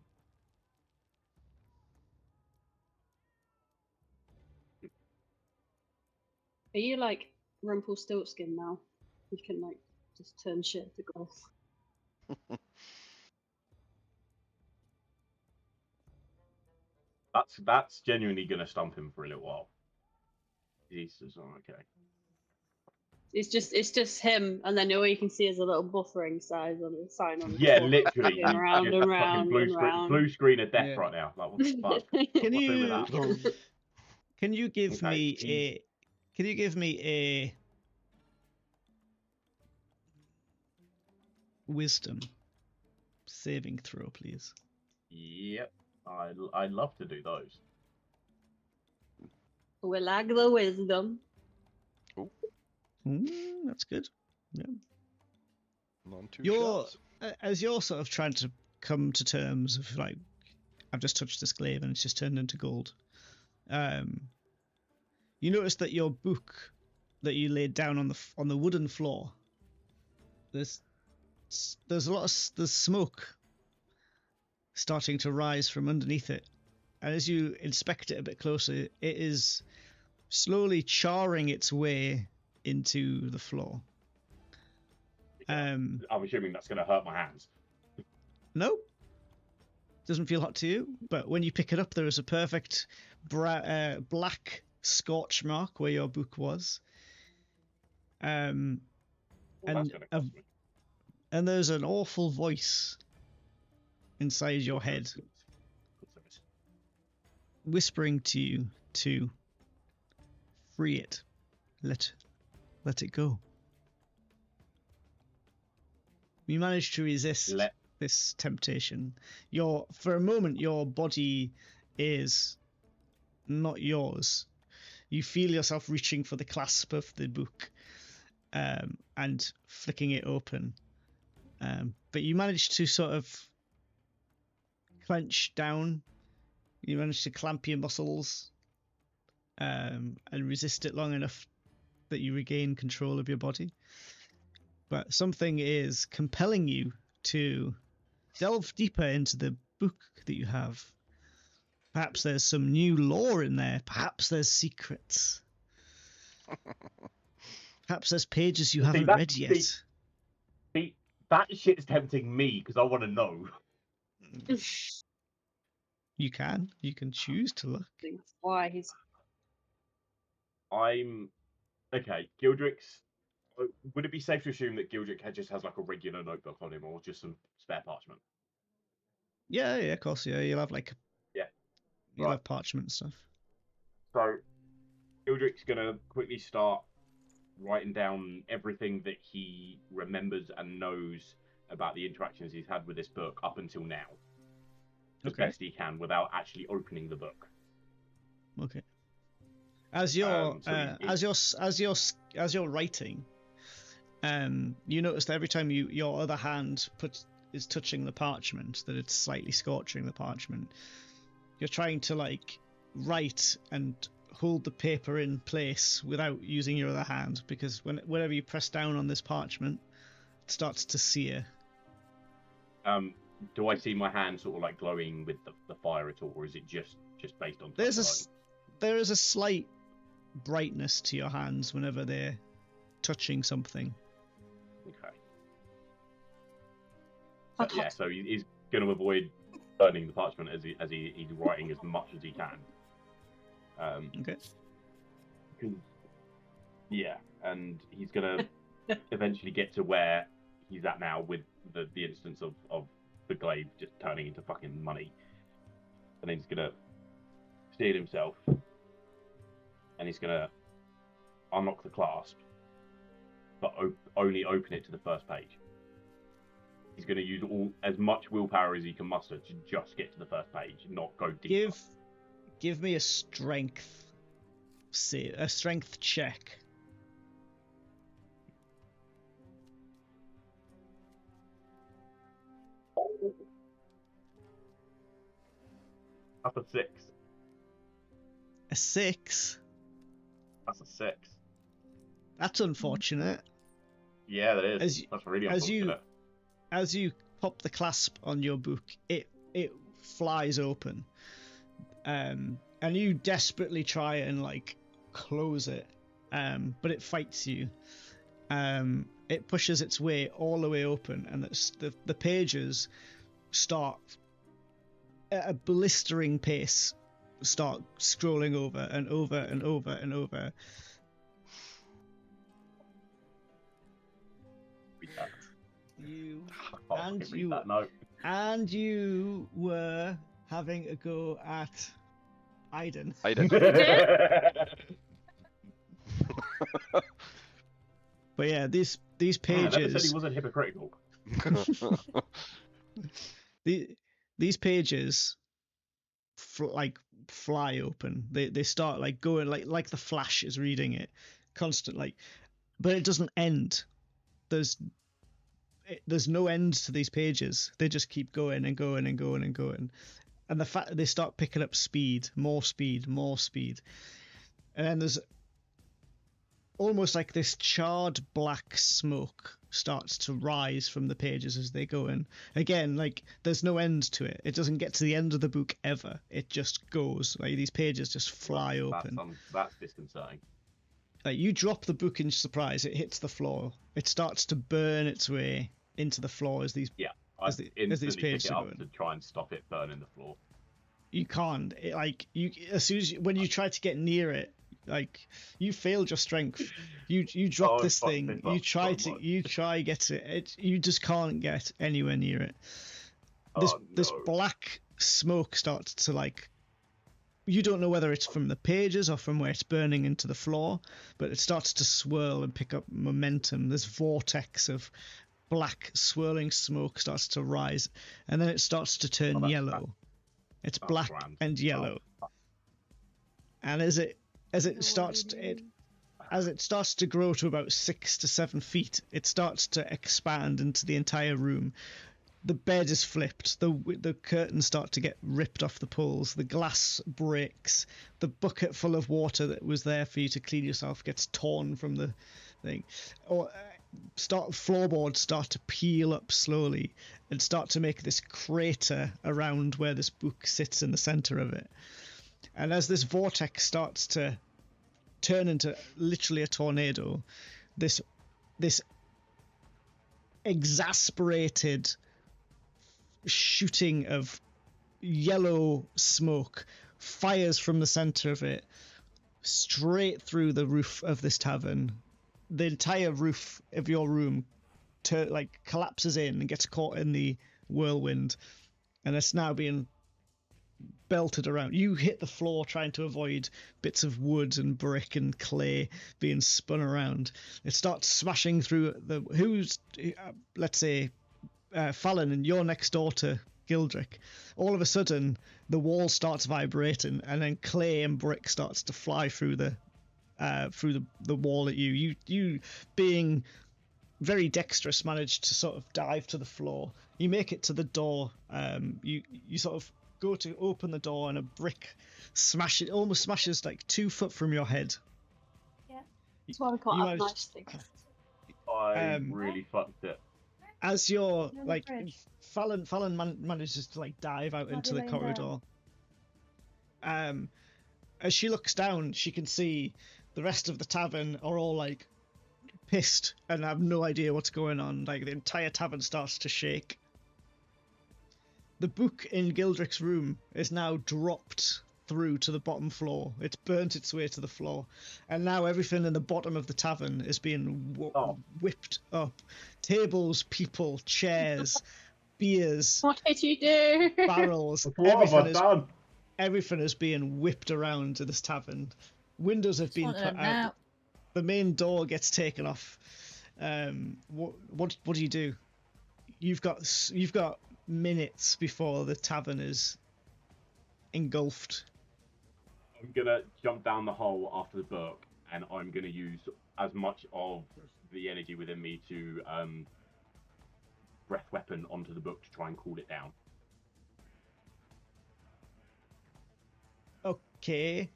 Are you like Rumpelstiltskin now? You can like just turn shit to gold. That's genuinely gonna stump him for a little while. Jesus, oh, okay. It's just him, and then all you can see is a little buffering size on the sign on the Yeah, floor. literally. Going round Just and fucking round blue and screen, round. blue screen of death Yeah. right now. Like, what the fuck? Can What do with you that? can you give Okay, me geez. a wisdom saving throw, please? Yep, I'd love to do those. We lack the wisdom. That's good. Yeah. Non two You're shots. as you're sort of trying to come to terms of like I've just touched this glaive and it's just turned into gold. You notice that your book that you laid down on the wooden floor, there's there's smoke starting to rise from underneath it, and as you inspect it a bit closer, it is slowly charring its way into the floor. I'm assuming that's going to hurt my hands. No, doesn't feel hot to you, but when you pick it up, there is a perfect black scorch mark where your book was. Well, that's going to cost me. And there's an awful voice inside your head whispering to you to free it. Let it go. You manage to resist this temptation. For a moment, your body is not yours. You feel yourself reaching for the clasp of the book and flicking it open. But you manage to sort of clench down. You manage to clamp your muscles and resist it long enough that you regain control of your body. But something is compelling you to delve deeper into the book that you have. Perhaps there's some new lore in there. Perhaps there's secrets. Perhaps there's pages you haven't read yet. See, that shit's tempting me because I want to know. You can choose to look. That's why he's. Okay, Gildrick's. Would it be safe to assume that Gildrick just has like a regular notebook on him, or just some spare parchment? Yeah, of course. Yeah, you'll have like. Yeah. You'll have parchment and stuff. So, Gildrick's gonna quickly start writing down everything that he remembers and knows about the interactions he's had with this book up until now, as best he can, without actually opening the book. Okay. As you're writing, you notice that every time your other hand is touching the parchment, that it's slightly scorching the parchment. You're trying to like write and hold the paper in place without using your other hand, because whenever you press down on this parchment, it starts to sear. Do I see my hand sort of like glowing with the fire at all, or is it just based on? There is a slight brightness to your hands whenever they're touching something. Okay. So he's going to avoid burning the parchment as he's writing as much as he can. Okay. Yeah, and he's going to eventually get to where he's at now with the instance of the glaive just turning into fucking money. And then he's going to steel himself. And he's going to unlock the clasp, but only open it to the first page. He's going to use as much willpower as he can muster to just get to the first page, not go deeper. Give me a strength check. That's a 6. A 6? That's a 6. That's unfortunate. Yeah, that is. That's really unfortunate. As you pop the clasp on your book, it flies open. And you desperately try and like close it, but it fights you. It pushes its way all the way open, and the pages start at a blistering pace, start scrolling over and over and over and over. You were having a go at Aiden. But yeah, these pages. I never said he wasn't hypocritical. These pages fly open. They start like going like the Flash is reading it constantly, but it doesn't end. There's no end to these pages. They just keep going and going and going and going. and the fact that they start picking up speed, more speed, more speed, and then there's almost like this charred black smoke starts to rise from the pages as they go in. Again, like there's no end to it. It doesn't get to the end of the book ever. It just goes. Like these pages just fly open. That's disconcerting. Like you drop the book in surprise, it hits the floor. It starts to burn its way into the floor as these I as these pages pick it are up going. to try and stop it burning the floor. You can't. As soon as when you try to get near it, like you failed your strength. You drop this thing. You try get it. You just can't get anywhere near it. This black smoke starts to like. You don't know whether it's from the pages or from where it's burning into the floor, but it starts to swirl and pick up momentum. This vortex of black swirling smoke starts to rise, and then it starts to turn yellow. It's black and yellow. And as it starts to grow to about 6 to 7 feet, it starts to expand into the entire room. The bed is flipped. The curtains start to get ripped off the poles. The glass breaks. The bucket full of water that was there for you to clean yourself gets torn from the thing. Floorboards start to peel up slowly and start to make this crater around where this book sits in the center of it. And as this vortex starts to turn into literally a tornado, this exasperated shooting of yellow smoke fires from the center of it straight through the roof of this tavern. The entire roof of your room collapses in and gets caught in the whirlwind, and it's now being belted around. You hit the floor trying to avoid bits of wood and brick and clay being spun around. It starts smashing through let's say Fallon, and you're next door to Gildrick. All of a sudden the wall starts vibrating, and then clay and brick starts to fly through the wall at you. You being very dexterous managed to sort of dive to the floor. You make it to the door. You sort of go to open the door, and a brick almost smashes like 2 foot from your head. Yeah. That's why we can't have nice things. I really fucked it. As you're like, Fallon manages to like dive out into the corridor. As she looks down, she can see the rest of the tavern are all like pissed and have no idea what's going on. Like the entire tavern starts to shake. The book in Gildrick's room is now dropped through to the bottom floor. It's burnt its way to the floor, and now everything in the bottom of the tavern is being whipped up. Tables, people, chairs, beers. What did you do? Barrels. Everything is being whipped around to this tavern. Windows have been put out. The main door gets taken off. What do you do? You've got minutes before the tavern is engulfed. I'm gonna jump down the hole after the book, and I'm gonna use as much of the energy within me to breath weapon onto the book to try and cool it down. Okay.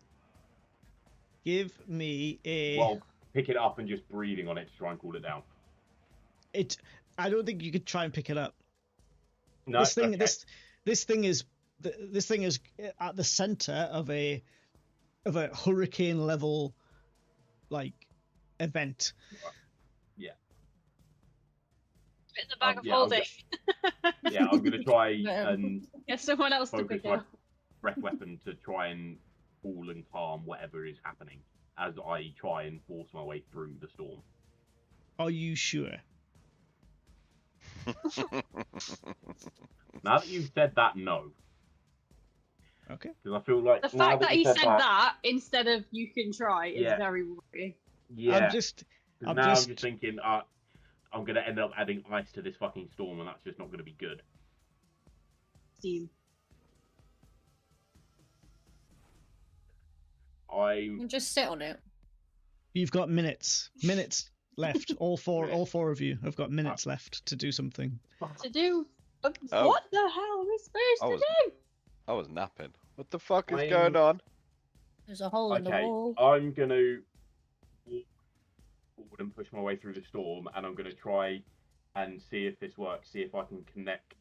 Give me a. Well, pick it up and just breathing on it to try and cool it down. I don't think you could try and pick it up. No. This thing is at the center of a hurricane level like event. Yeah. In the bag of holding. I'm gonna try and get someone else to pick it up. Breath weapon to try and cool and calm whatever is happening as I try and force my way through the storm. Are you sure? Now that you've said that, no. Okay. Because I feel like the fact that he said that instead of "you can try" is very worrying. Yeah. I'm just thinking, I'm gonna end up adding ice to this fucking storm, and that's just not gonna be good. Steam. Just sit on it. You've got minutes left. All four of you have got minutes left to do something. To do what the hell are we supposed to do? I was napping. What the fuck is I'm- going on? There's a hole in the Okay, wall. I'm gonna walk forward and push my way through the storm, and I'm gonna try and see if this works. See if I can connect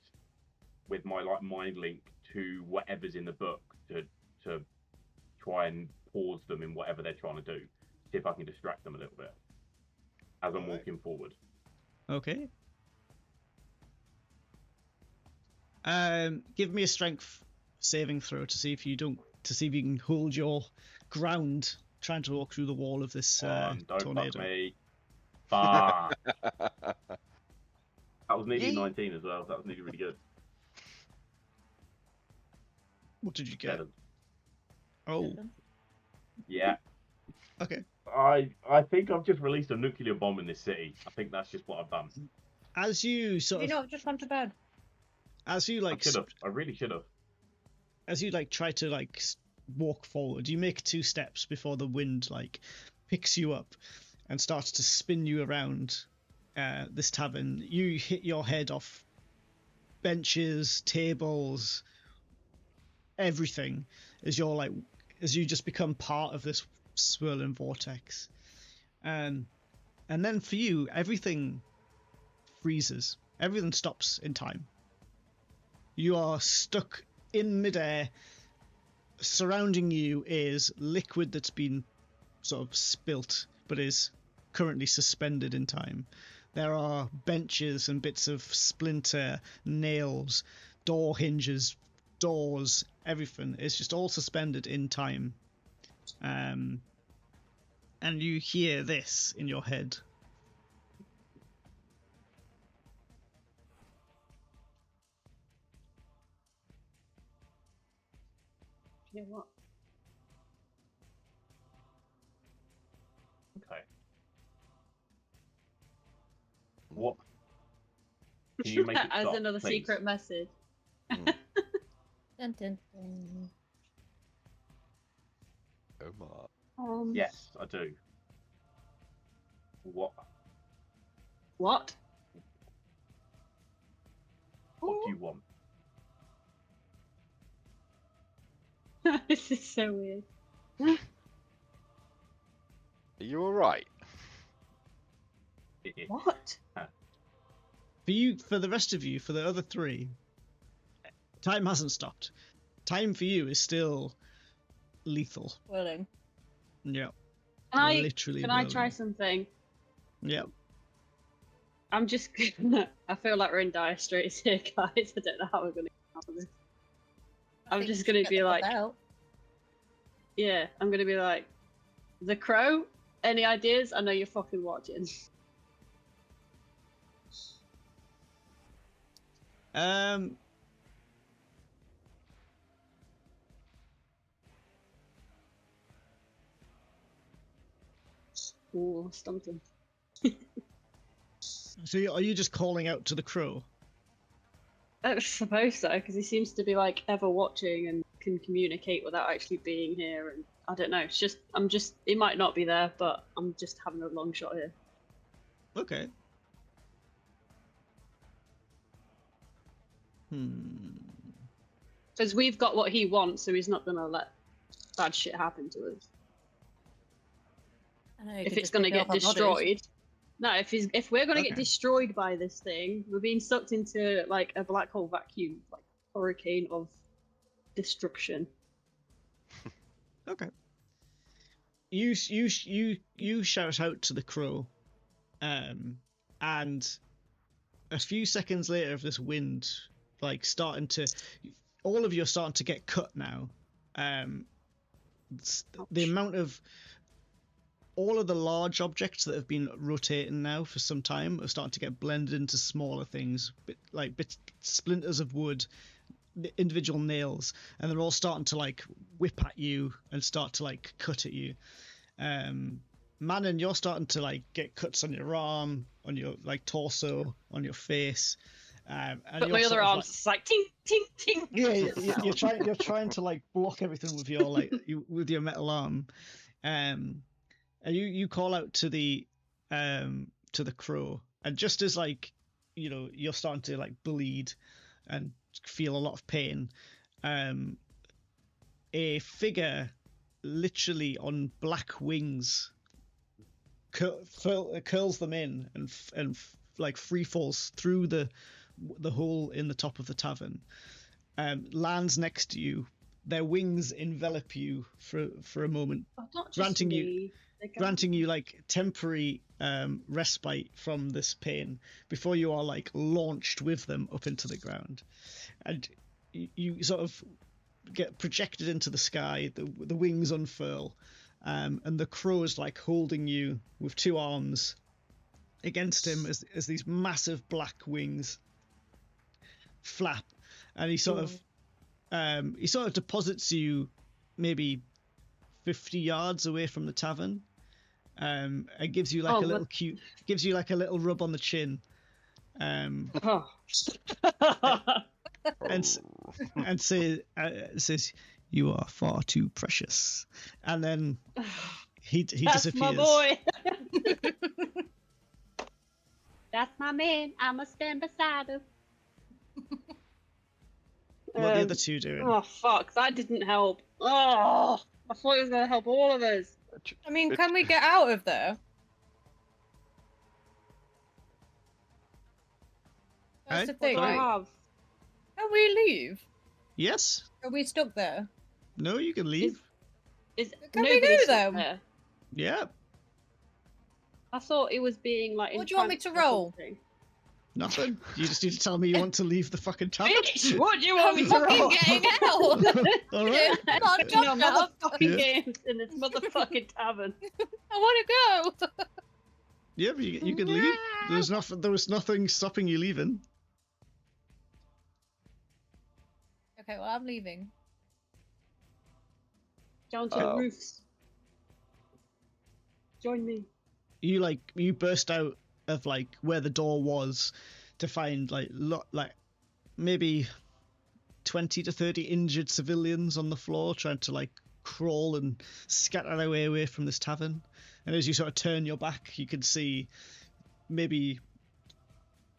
with my mind link to whatever's in the book to try and pause them in whatever they're trying to do. See if I can distract them a little bit as I'm walking forward. Okay. Give me a strength saving throw to see if you can hold your ground trying to walk through the wall of this Don't tornado. fuck me. Bah. That was nearly Yee. 19 as well. That was nearly really good. What did you get? 7. Oh, Yeah. okay. I think I've just released a nuclear bomb in this city. I think that's just what I've done. As you Did you not just gone to bed? as you like I should have. I really should have. as you like try to like walk forward, you make 2 steps before the wind like picks you up and starts to spin you around this tavern. You hit your head off benches, tables, everything as you just become part of this swirling vortex. And then for you, everything freezes. Everything stops in time. You are stuck in midair. Surrounding you is liquid that's been sort of spilt, but is currently suspended in time. There are benches and bits of splinter, nails, door hinges, doors, everything. It's just all suspended in time. And you hear this in your head. You know what? Okay. What? Can you make it As stop, another please? secret message. Dun, dun, dun. Omar. Yes, I do. What? What? What do you want? This is so weird. Are you alright? What? For the rest of you, for the other 3, time hasn't stopped. Time for you is still lethal. Whirling. Yeah. Can I whirling. try something? Yeah. I'm just gonna. I feel like we're in dire straits here, guys. I don't know how we're gonna get out of this. I I'm think just you gonna should be get the like, fuck out. yeah, I'm gonna be like, the Crow. Any ideas? I know you're fucking watching. Ooh, stumped him. So are you just calling out to the Crow? I suppose so, because he seems to be like ever watching and can communicate without actually being here. And I don't know. It's just It might not be there, but I'm just having a long shot here. Okay. Because we've got what he wants, so he's not gonna let bad shit happen to us. I know, you If could it's just gonna pick get up our bodies. destroyed. No, if we're gonna Okay. get destroyed by this thing, we're being sucked into like a black hole vacuum, like hurricane of destruction. Okay. You shout out to the Crow, and a few seconds later, of this wind, like starting to, all of you are starting to get cut now. The amount of all of the large objects that have been rotating now for some time are starting to get blended into smaller things, bits, splinters of wood, individual nails, and they're all starting to like whip at you and start to like cut at you. Manon, you're starting to like get cuts on your arm, on your like torso, on your face. And But you're my sort other of, arm's just like ting ting ting. yeah, you're trying to like block everything with your with your metal arm. And you call out to the Crow, and just as like you're starting to like bleed and feel a lot of pain, a figure literally on black wings curls them in and like free falls through the hole in the top of the tavern, lands next to you. Their wings envelop you for a moment, Oh, not just granting you me. They're going- granting you like temporary respite from this pain before you are like launched with them up into the ground, and you sort of get projected into the sky. The wings unfurl, and the crow is like holding you with two arms against him as these massive black wings flap, and he sort of deposits you maybe 50 yards away from the tavern, and gives you like gives you like a little rub on the chin, Oh. and says, "You are far too precious," and then he That's disappears. my boy. That's my man. I'ma stand beside him. What are the other two doing? Oh fuck! That didn't help. Oh, I thought it was gonna help all of us. I mean, can we get out of there? That's the Hey, thing. What do I Like, have? can we leave? Yes. Are we stuck there? No, you can leave. Can we nobody's do stuck them? there? Yeah. I thought it was being like. What do you want me to entranced or roll? something. Nothing. You just need to tell me you want to leave the fucking tavern. Bitch, what do you want me I'm to roll? fucking getting out. All right. Got a job No now. motherfucking Yeah. games in this motherfucking tavern. I want to go. Yeah, but you can leave. There was nothing stopping you leaving. Okay, well, I'm leaving. Down to the roofs. Join me. You burst out of like where the door was to find like maybe 20 to 30 injured civilians on the floor trying to like crawl and scatter their way away from this tavern. And as you sort of turn your back, you can see maybe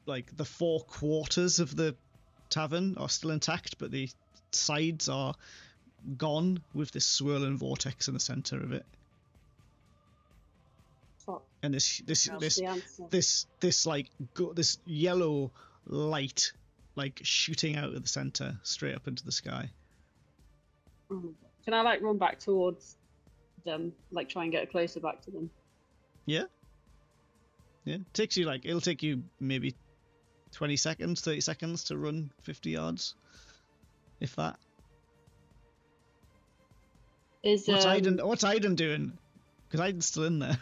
like the 4 quarters of the tavern are still intact, but the sides are gone with this swirling vortex in the center of it. Fuck. And this That's the answer. this yellow light like shooting out of the center straight up into the sky. Can I like run back towards them, like try and get closer back to them? Yeah. It'll take you maybe 20 seconds, 30 seconds to run 50 yards, if that. What's Aiden doing? Because Aiden's still in there.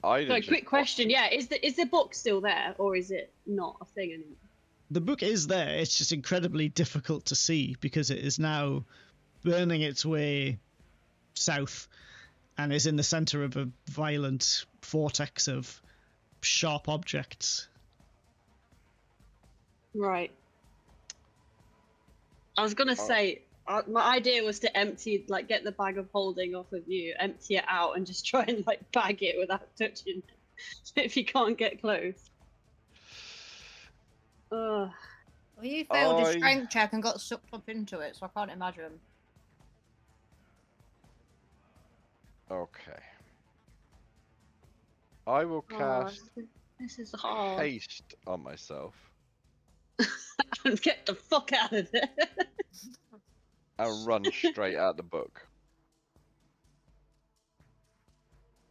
So, quick question, yeah, is the book still there, or is it not a thing anymore? The book is there. It's just incredibly difficult to see because it is now burning its way south and is in the center of a violent vortex of sharp objects. Right. I was gonna say, my idea was to get the bag of holding off of you, empty it out, and just try and like bag it without touching it. If you can't get close. Well, you failed a strength check and got sucked up into it, so I can't imagine. Okay. I will cast This is hard. haste on myself And get the fuck out of there. and run straight at the book.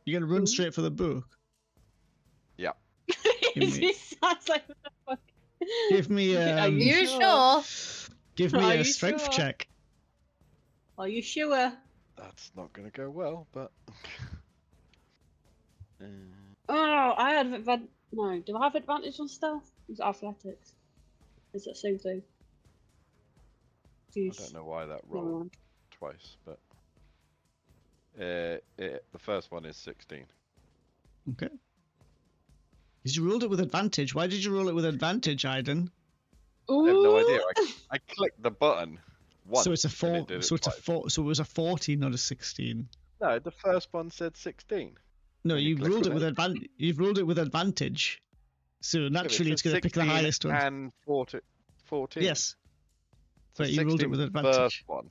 You're gonna run straight for the book. Yeah. This sounds like what the fuck. Give me Are You sure? give me Are a you strength sure? check. Are you sure? That's not going to go well, but. Oh, I had no. Do I have advantage on stealth? It's athletics. It's the same thing. I don't know why that rolled twice, but. The first one is 16. Okay. Because you rolled it with advantage. Why did you roll it with advantage, Aiden? I have no idea. I clicked the button once. So it's a and 4. it did it So it's a twice. 4. So it was a 14, not a 16. No, the first one said 16. No, When you you click rolled on it with it. advantage. You've rolled it with advantage. So Yeah, but naturally, it it's said going to pick the 16 highest one. And 14. Yes. But you rolled it with advantage. First one.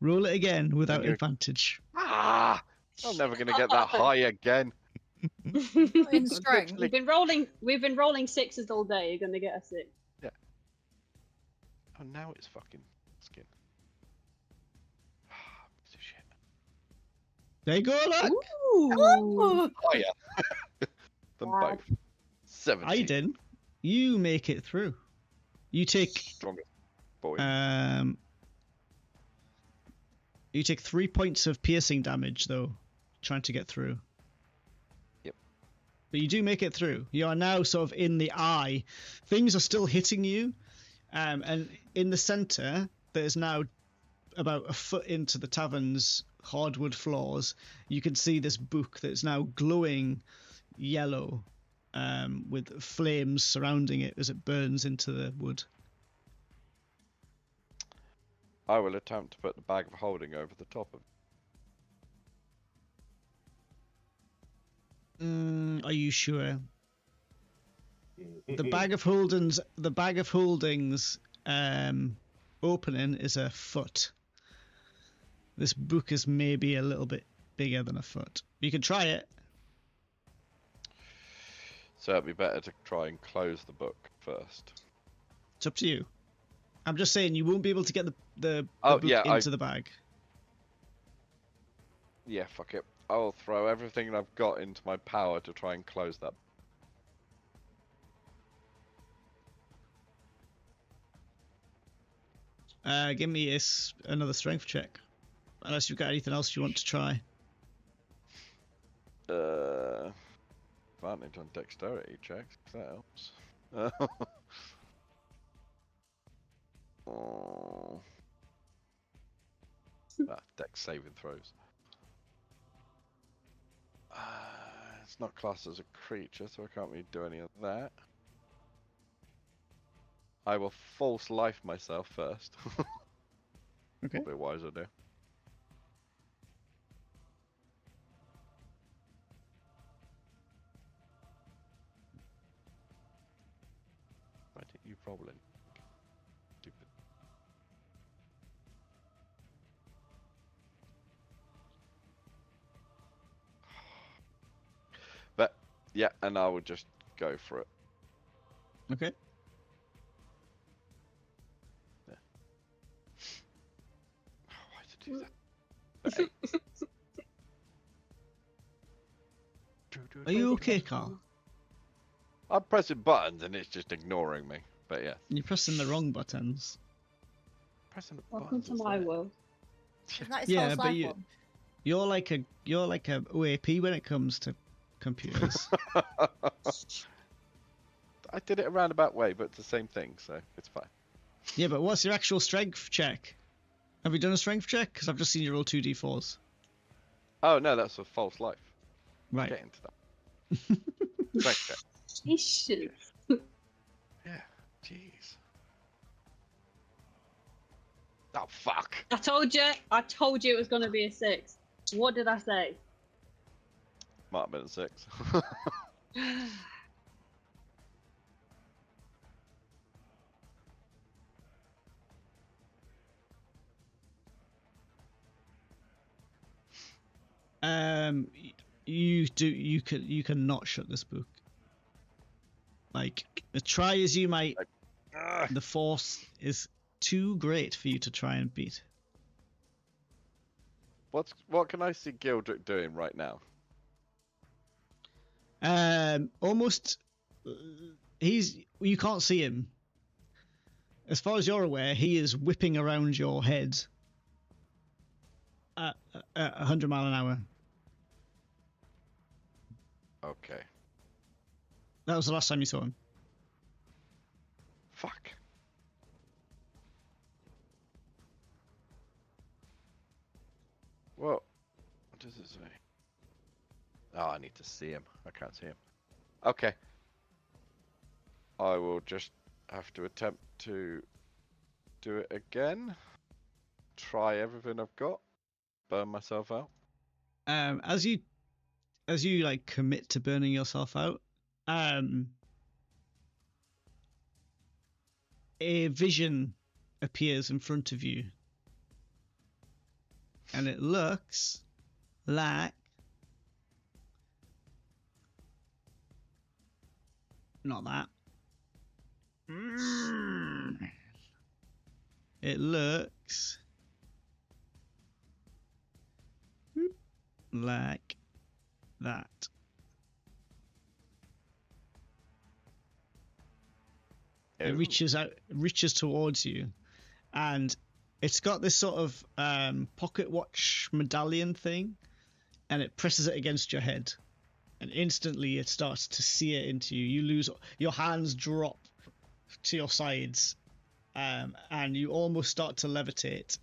Roll it again without you're- advantage. Ah! I'm never gonna get that high again. In strength. literally- We've been rolling sixes all day. You're gonna get a 6. Oh, now it's fucking skin. Piece of shit. There you go, look. Ooh. Higher than Wow. both. 17. Aiden, you make it through. You take Strongest boy. you take 3 points of piercing damage though, trying to get through. Yep. But you do make it through. You are now sort of in the eye. Things are still hitting you, and in the center, there's now about a foot into the tavern's hardwood floors. You can see this book that's now glowing yellow, with flames surrounding it as it burns into the wood. I will attempt to put the bag of holding over the top of it. Are you sure? The bag of holdings opening is a foot. This book is maybe a little bit bigger than a foot. You can try it. So it'd be better to try and close the book first. It's up to you. I'm just saying you won't be able to get the Oh, book yeah, into the bag. Yeah, fuck it. I'll throw everything I've got into my power to try and close that. Give me another strength check. Unless you've got anything else you want to try. Advantage on dexterity checks, if that helps. Oh. Dex saving throws. It's not classed as a creature, so I can't really do any of that. I will false life myself first. Okay. Probably wise I do. Why didn't you roll in? Stupid. But yeah, and I would just go for it. Okay. Why did you do that? Are you okay, Carl? I'm pressing buttons and it's just ignoring me. But yeah, You're pressing the wrong buttons. pressing the Welcome buttons. to my world. Isn't that his Yeah, false but life you- one? You're like a OAP when it comes to computers. I did it a roundabout way, but it's the same thing, so it's fine. Yeah, but what's your actual strength check? Have you done a strength check? Because I've just seen you roll 2d4s. Oh no, that's a false life. Right. Get into that. Strength check. Jesus. Yeah. Jeez. Oh fuck. I told you it was gonna be a 6. What did I say? Might have been a 6. You cannot shut this book. Like, try as you might, the force is too great for you to try and beat. What can I see Gildrick doing right now? Almost, you can't see him. As far as you're aware, he is whipping around your head at 100 mile an hour. Okay. That was the last time you saw him. Fuck. Well, what does it say? Oh, I need to see him. I can't see him. Okay. I will just have to attempt to do it again. Try everything I've got. Burn myself out. As you like commit to burning yourself out, a appears in front of you. And it looks like not that. It looks like that. It reaches towards you, and it's got this sort of pocket watch medallion thing, and it presses it against your head, and instantly it starts to sear into you. You lose your hands, drop to your sides, and you almost start to levitate,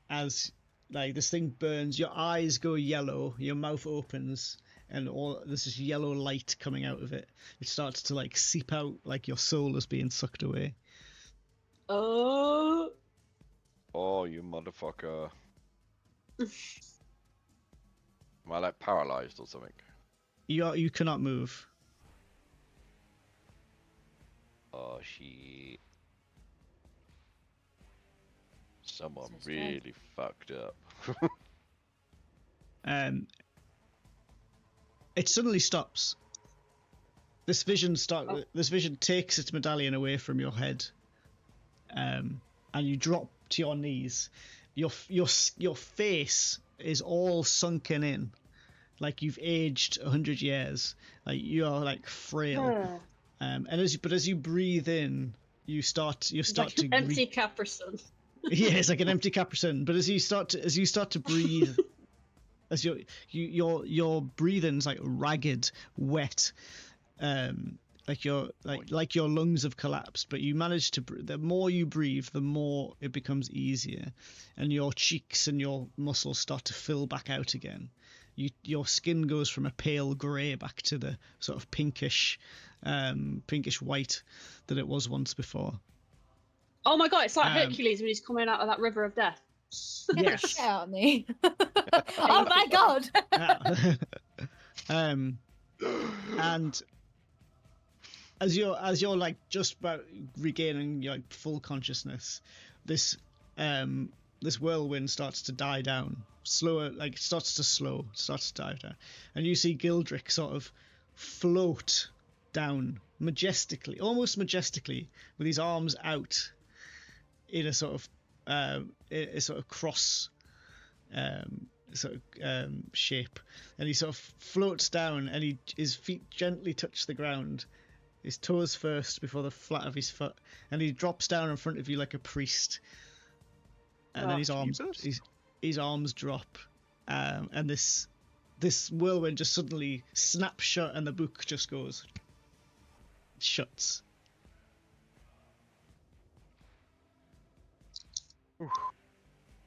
as like this thing burns. Your eyes go yellow, your mouth opens, and all there's this yellow light coming out of it. It starts to like seep out, like your soul is being sucked away. Oh. Oh, you motherfucker. Am I like paralyzed or something? You cannot move. Oh shit. Someone So strange. really fucked up. It suddenly stops. This vision takes its medallion away from your head, and you drop to your knees. Your face is all sunken in, like you've aged 100 years. Like you are like frail. And as you breathe in, you start like to an empty Caprison. Yeah, it's like an empty Caprison. But as you start to breathe, as your breathing's like ragged, wet, like your lungs have collapsed. But you manage to. The more you breathe, the more it becomes easier, and your cheeks and your muscles start to fill back out again. Your skin goes from a pale grey back to the sort of pinkish white that it was once before. Oh my god, it's like Hercules when he's coming out of that river of death. Get the shit out of me. Oh my god. And as you're like just about regaining your like, full consciousness, this whirlwind starts to die down, slower, like starts to die down, and you see Gildrick sort of float down almost majestically, with his arms out in a sort of cross shape, and he sort of floats down, and his feet gently touch the ground, his toes first before the flat of his foot, and he drops down in front of you like a priest, and then his arms drop, and this whirlwind just suddenly snaps shut, and the book just goes shuts.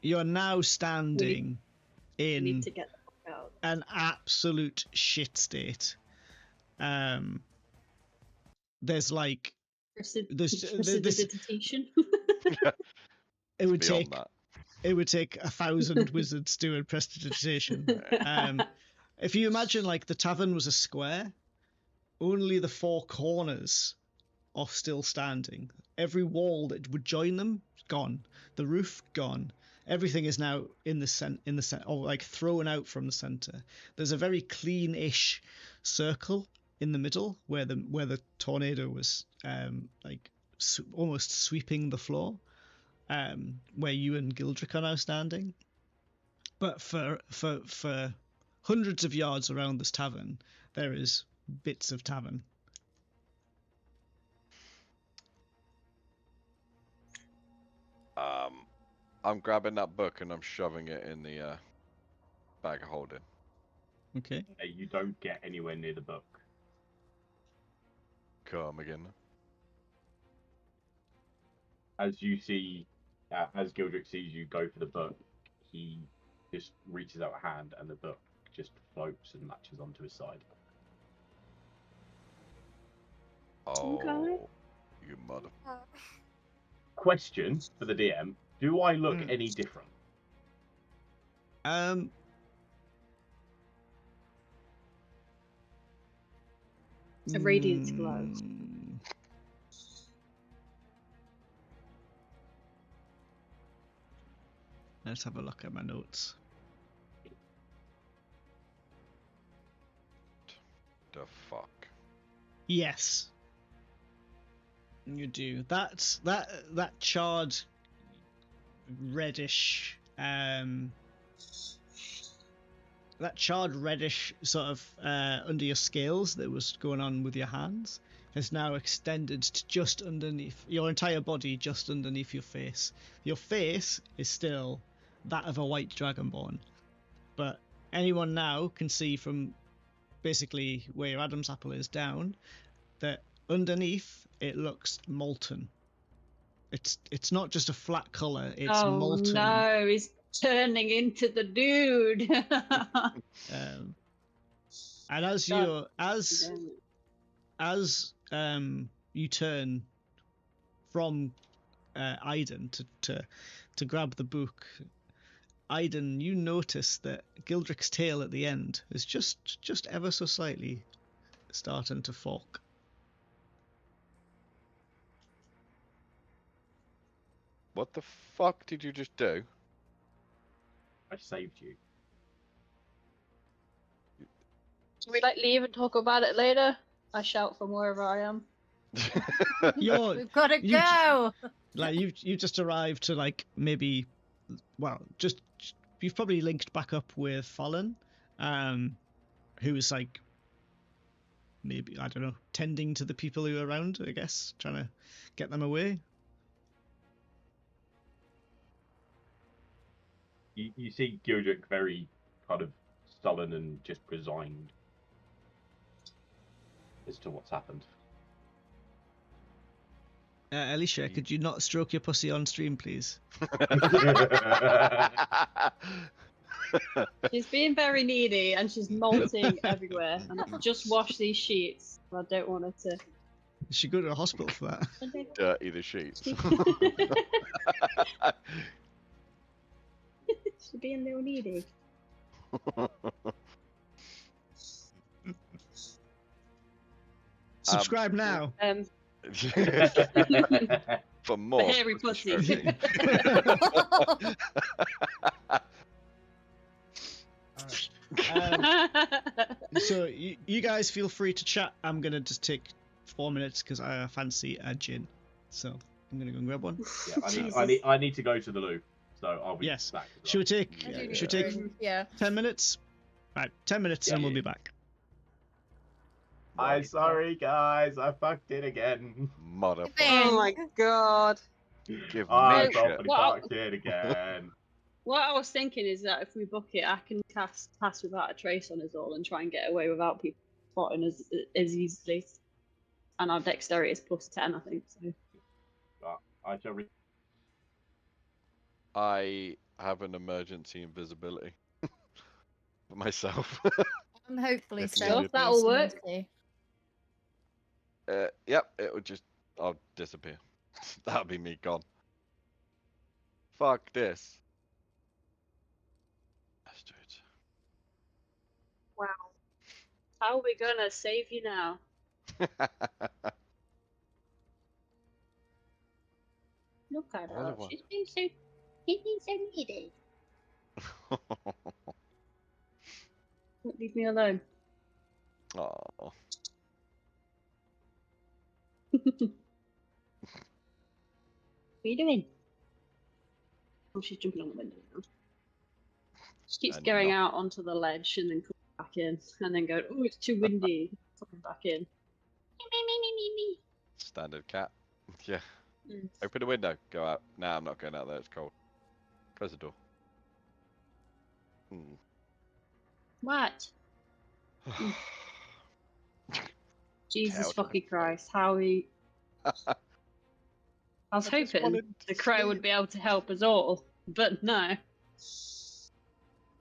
You're now standing in need to get the fuck out. An absolute shit state. There's like Precipitation. it would Beyond take that. it would take 1,000 wizards doing prestidigitation. If you imagine like the tavern was a square, only the four corners are still standing. Every wall that would join them gone. The roof gone. Everything is now in the center, or like thrown out from the center. There's a very clean-ish circle in the middle where the tornado was almost sweeping the floor, where you and Gildrick are now standing. But for hundreds of yards around this tavern, there is bits of tavern. I'm grabbing that book and I'm shoving it in the bag of holding. Okay. You don't get anywhere near the book. Come again. As you see, as Gildrick sees you go for the book, he just reaches out a hand and the book just floats and latches onto his side. Oh, Okay. you mother. Question for the DM: do I look any different? A radiant glow. Let's have a look at my notes. The fuck? Yes. You do. That charred reddish sort of under your scales that was going on with your hands has now extended to just underneath your entire body, just underneath your face. Your face is still that of a white dragonborn, but anyone now can see from basically where your Adam's apple is down that underneath it looks molten. It's not just a flat color, it's molten. No, he's turning into the dude. And as you you turn from Aiden to grab the book, Aiden, you notice that Gildrick's tail at the end is just ever so slightly starting to fork. What the fuck did you just do? I saved you. Should we leave and talk about it later? I shout from wherever I am. We've got to you go. You just arrived to maybe, well, you've probably linked back up with Fallen, who was maybe, I don't know, tending to the people who are around, I guess, trying to get them away. You see Gildrick very kind of sullen and just resigned as to what's happened. Alicia, could you not stroke your pussy on stream, please? She's being very needy and she's molting everywhere. And I've just washed these sheets. I don't want her to. You should go to a hospital for that. Dirty the sheets. She's being a little needy. Subscribe now. For more. The hairy pussy. So you guys feel free to chat. I'm gonna just take 4 minutes because I fancy a gin. So I'm gonna go and grab one. Yeah, I need to go to the loo, so I'll be back. As well. Should we take 10 minutes? Right, 10 minutes and we'll be back. I'm sorry, guys. I fucked it again. Motherfucker. Oh my god. Give I me properly shit. fucked it again. What I was thinking is that if we book it, I can cast Pass Without a Trace on us all and try and get away without people spotting us as easily. And our dexterity is +10, I think. So. I shall. I have an emergency invisibility for myself. Hopefully If so. needed. That'll work. Yep, it would I'll disappear. That'll be me gone. Fuck this. Bastards. Wow. How are we gonna save you now? Look at her. She's been so needy. Don't leave me alone. Oh. What are you doing? Oh, she's jumping on the window now. She keeps going out onto the ledge and then coming back in, and then going, oh, it's too windy, coming back in. Me. Standard cat. Yeah. Open the window. Go out. Nah, I'm not going out there. It's cold. Close the door. What? Jesus fucking Christ. Howie. I was hoping the crow would be able to help us all, but no.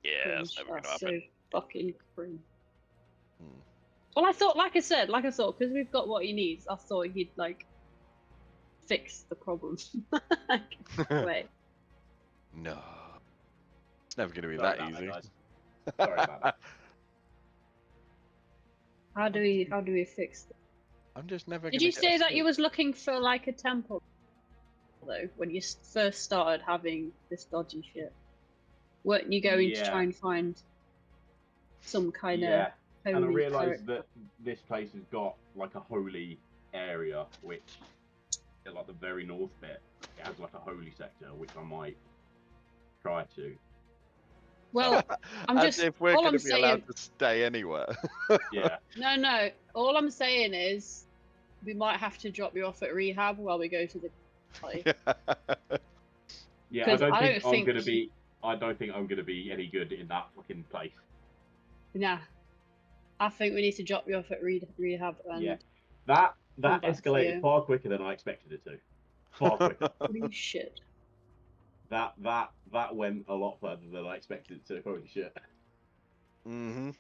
Yeah, that's never going to happen. So fucking cringe. Well, I thought, like I thought, because we've got what he needs, I thought he'd, fix the problem. Wait. No. It's never going to be that easy. Sorry about that. How do we fix it? I'm just never Did you say that you was looking for, a temple, though, when you first started having this dodgy shit? Weren't you going to Yeah. try and find some kind Yeah. of And I holy realised cleric? that this place has got like a holy area, which, at like the very north bit, it has like a holy sector, which I might try to. Well, I'm As just if we're all going I'm to be allowed saying. to stay anywhere. Yeah. No. All I'm saying is we might have to drop you off at rehab while we go to the party. Yeah, I 'Cause don't I think don't I'm gonna think- be. I don't think I'm gonna be any good in that fucking place. Nah. I think we need to drop you off at rehab and Yeah. That come back for escalated you. far quicker than I expected it to. Far quicker. Holy shit. that went a lot further than I expected it to. Holy shit. Mm-hmm.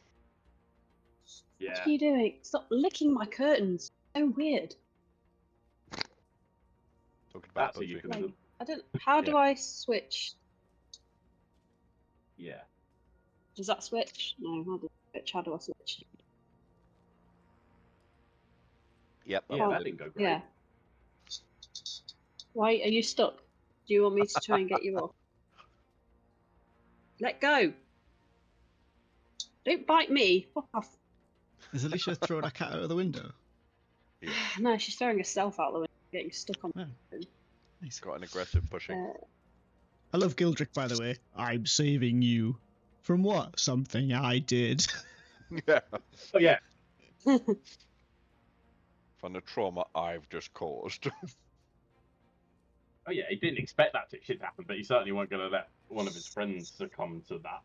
Yeah. What are you doing? Stop licking my curtains. So weird. Talking about That's a pussy. euphemism. I don't. How do I switch? Yeah. Does that switch? No. How do I switch? How do I switch? Yep. Yeah, that did. didn't go great. Yeah. Why are you stuck? Do you want me to try and get you off? Let go. Don't bite me. Fuck off. Is Alicia throwing a cat out of the window? No, she's throwing herself out the window, getting stuck on. Oh. Nice. Got an aggressive pushing. I love Gildrick, by the way. I'm saving you. From what? Something I did. Yeah. Oh yeah. From the trauma I've just caused. Oh yeah. He didn't expect that shit to happen, but he certainly weren't gonna let one of his friends succumb to that.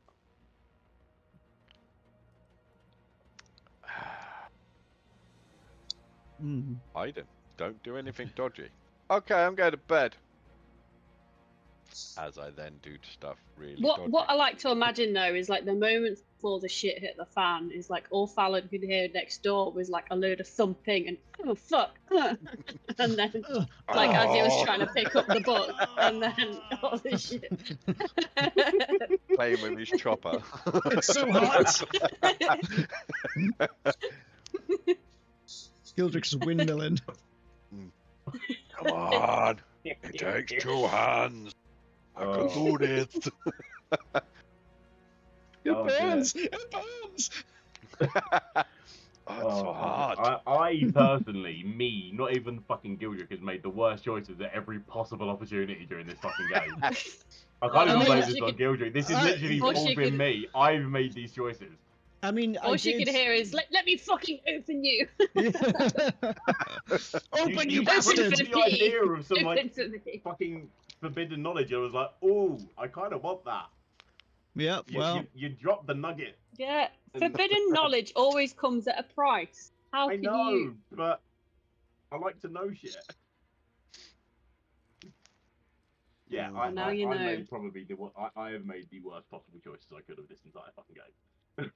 Mm. Aiden, don't do anything dodgy. Okay, I'm going to bed. As I then do stuff really dodgy. What I like to imagine though is like the moment before the shit hit the fan is like all Fallon could hear next door was like a load of thumping and oh fuck, and then like as he was trying to pick up the book and then all this shit. Playing with his chopper. It's so hot. Gildrick's windmilling. Come on. It takes two hands. I can do this. It Oh, dear. burns! It burns! Oh, it's so hard. I personally, not even fucking Gildrick, has made the worst choices at every possible opportunity during this fucking game. I can't even blame this on Gildrick. This is literally all been me. I've made these choices. I mean, All she could hear is let me fucking open you. Open, you Open bastard! for the idea of some Open like for me. fucking forbidden knowledge. I was like, oh, I kind of want that. Yeah, well, You dropped the nugget. Yeah, forbidden knowledge always comes at a price. How I can know, you? but I like to know shit. Yeah, Well, now you know. made probably I have made the worst possible choices I could have this entire fucking game.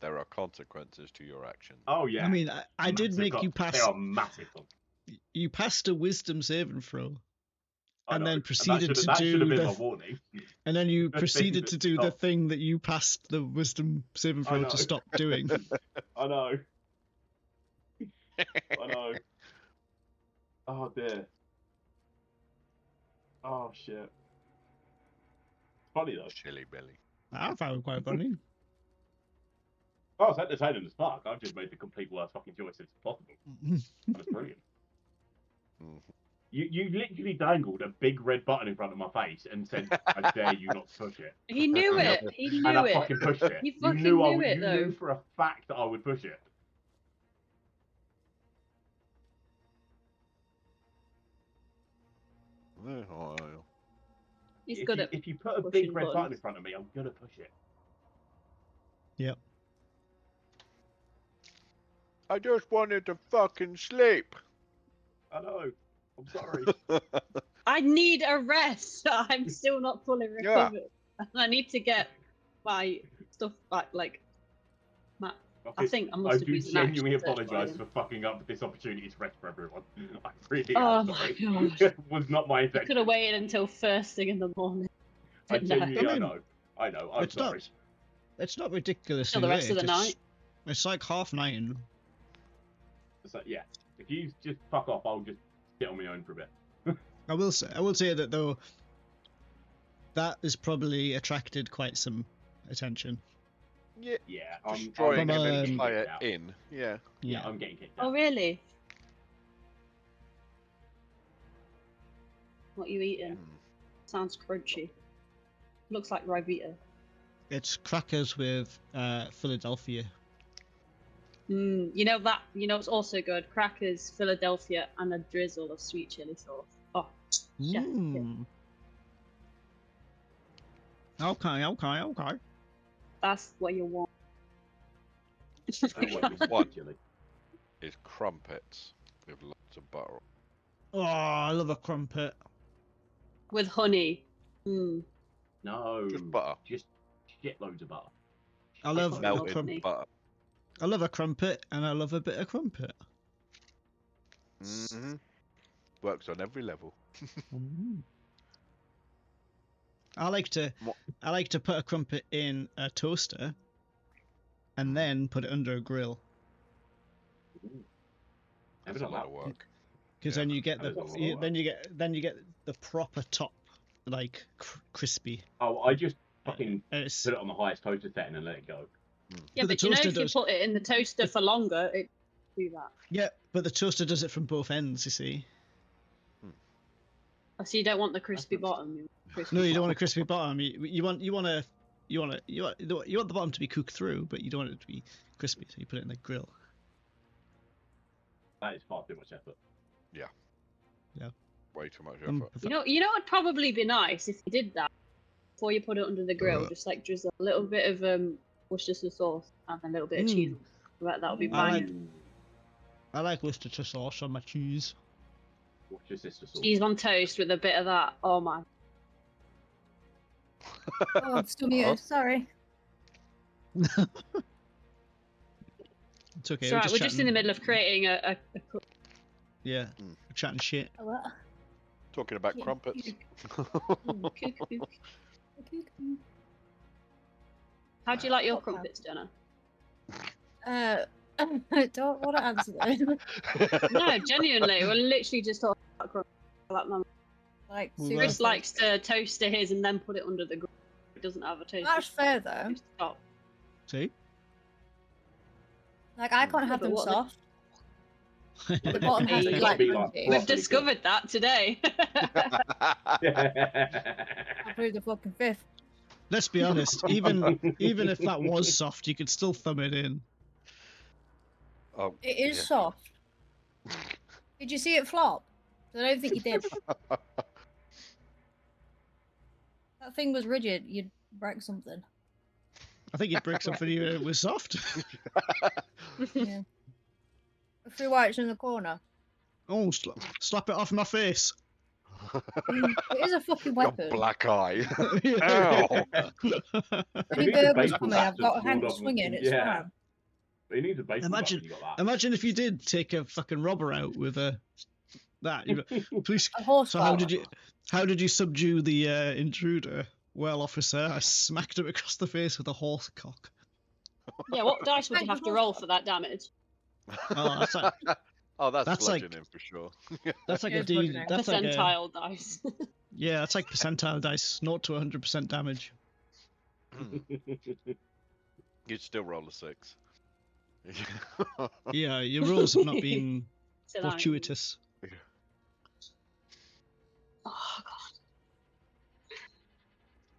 There are consequences to your actions. Oh yeah. I mean, I did Massive make you pass. They are massive. You passed a wisdom saving throw, I and know, then proceeded to that should have do been my the. warning. And then you the thing proceeded that to do the stopped. thing that you passed the wisdom saving I throw know. to stop doing. I know. I know. Oh dear. Oh shit. Funny though. Chilly Billy. I found it quite funny. Oh, it's entertaining as fuck. I've just made the complete worst fucking choices possible. That's brilliant. Mhm. You literally dangled a big red button in front of my face and said, "I dare you not to push it." He knew it. He And knew I it. fucking pushed it. You You fucking knew knew it, you though. knew for a fact that I would push it. He's If good you, at. if you put a pushing big red button buttons. in front of me, I'm gonna push it. Yep. I just wanted to fucking sleep. I know. I'm sorry. I need a rest. I'm still not fully recovered. I need to get my stuff back. Like, I think I must I have do used an genuinely action search apologise for for fucking up this opportunity to rest for everyone. I really Oh am my sorry. God. It was not my You could intention. have waited until first thing in the morning. I But no. genuinely, I mean, I know. I'm it's sorry. not. It's not ridiculously Till the rest of late. the night. It's like 9:30. So, yeah, if you just fuck off, I'll just sit on my own for a bit. I will say that though. that has probably attracted quite some attention. Yeah, Yeah, destroying From, an um, entire out. inn. Yeah. Yeah, I'm getting kicked out. Oh, really? What you eating? Sounds crunchy. Looks like Rivita. It's crackers with Philadelphia. You know it's also good. Crackers, Philadelphia, and a drizzle of sweet chili sauce. Oh, yeah. Mm. Okay. That's what you want. One is crumpets with lots of butter. Oh, I love a crumpet. With honey. Mm. No, Just butter. just shitloads of butter. I love thought a Melted crumpet. butter. I love a crumpet, and I love a bit of crumpet. Mm-hmm. Works on every level. I like to put a crumpet in a toaster, and then put it under a grill. Never That's a done lot that. of work. Because Yeah. then you get That is a lot of work. then you get the proper top, like crispy. Oh, I just fucking And it's, put it on the highest toaster setting and let it go. Yeah, But the but you know toaster if you does- put it in the toaster for longer, it do that. yeah, but the toaster does it from both ends. You see. Oh, so you don't want the crispy bottom. You want crispy No, you don't want a top. crispy bottom. You want the bottom to be cooked through, but you don't want it to be crispy. So you put it in the grill. That is far too much effort. Way too much effort. You know what'd probably be nice if you did that before you put it under the grill. Just like drizzle a little bit of Worcestershire sauce and a little bit of cheese. That would be fine. I like Worcestershire sauce on my cheese. What's your sister sauce? Cheese on toast with a bit of that. Oh my. Oh, I'm still muted. Sorry. It's okay. It's alright, we're just in the middle of creating a cook. Yeah, we're chatting shit. Oh, what? Talking about Yeah. crumpets. How do you like your Okay. crumpets, Jenna? I don't want to answer that. No, genuinely, we're literally just talking about crumpets. Like, Like, Well, Chris seriously. likes to toast his and then put it under the grill. It doesn't have a toast. That's fair though. Stop. See? Like, I can't have but them what the- soft. The bottom has to Hey, be gotta like be like crunchy. We've Properly discovered that today. I plead the fucking fifth. Let's be honest. Even if that was soft, you could still thumb it in. Oh, It is yeah. soft. Did you see it flop? I don't think you did. That thing was rigid. You'd break something. I think you'd break something even if it was soft. Yeah. A few whites in the corner. Oh, slap it off my face. It is a fucking Your weapon. black eye. Ow. Any If you burgers baseball coming, bat I've to got a pull hand up swinging. and- It's yeah. fine. He needs a baseball bat when you got that. Imagine if you did take a fucking robber out with that. Please. A horse So how collar. did you subdue the intruder? Well, officer, I smacked him across the face with a horse cock. Yeah, what dice would you have to roll for that damage? Oh, that's like That's like- bludgeoning for sure. that's like a Here's D. bludgeoning. That's like a, Percentile dice. yeah, that's like percentile dice, 0 to 100% damage. You'd still roll a 6. Yeah, your rolls have not been So that- fortuitous. Oh god.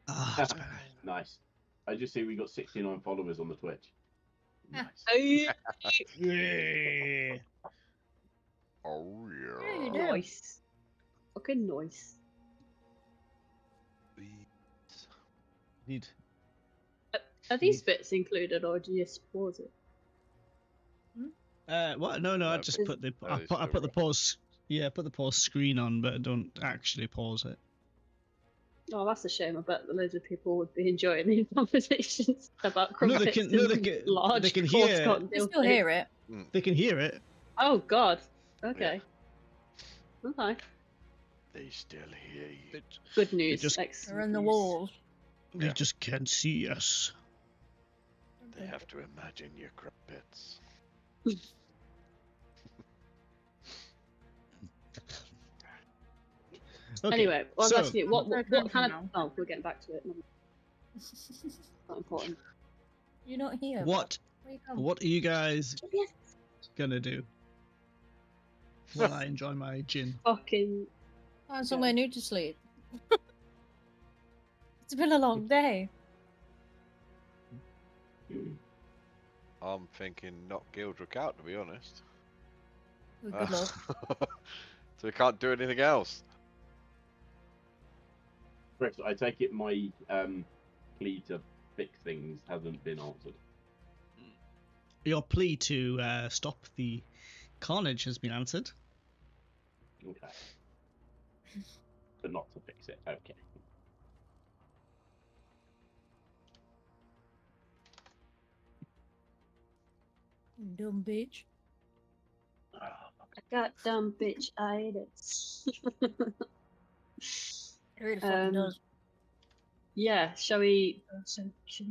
Ah, that's better. Nice. I just see we got 69 followers on the Twitch. Nice. Yeah. Oh you yeah. do. Nice. Fucking nice. Indeed. Are these bits included or do you just pause it? What? No, I No, just but- put the no, I it's put still the pause. Yeah, I put the pause screen on, but I don't actually pause it. Oh, that's a shame. I bet that loads of people would be enjoying these conversations about No, they crumpets can- no, they and can- large they can horse hear- cock I still dildo. hear it. They can hear it. Oh god. Okay. Okay. They still hear you. Good news. just- Excellent They're in the news. walls. They Yeah. just can't see us. They have to imagine your crumpets. Okay. Anyway, I was so, asking you, what I'm kind of... now. Oh, we're getting back to it. Not important. You're not here. what Where you come? what are you guys Yes. gonna do while I enjoy my gin? Fucking... Find somewhere new to sleep. It's been a long day. I'm thinking knock Gildrick out, to be honest. Well, good luck. So we can't do anything else. Chris, I take it my plea to fix things hasn't been answered. Your plea to stop the carnage has been answered. Okay. But not to fix it. Okay. Dumb bitch. Ah, I got dumb bitch-itis. It really fucking does. Yeah, shall we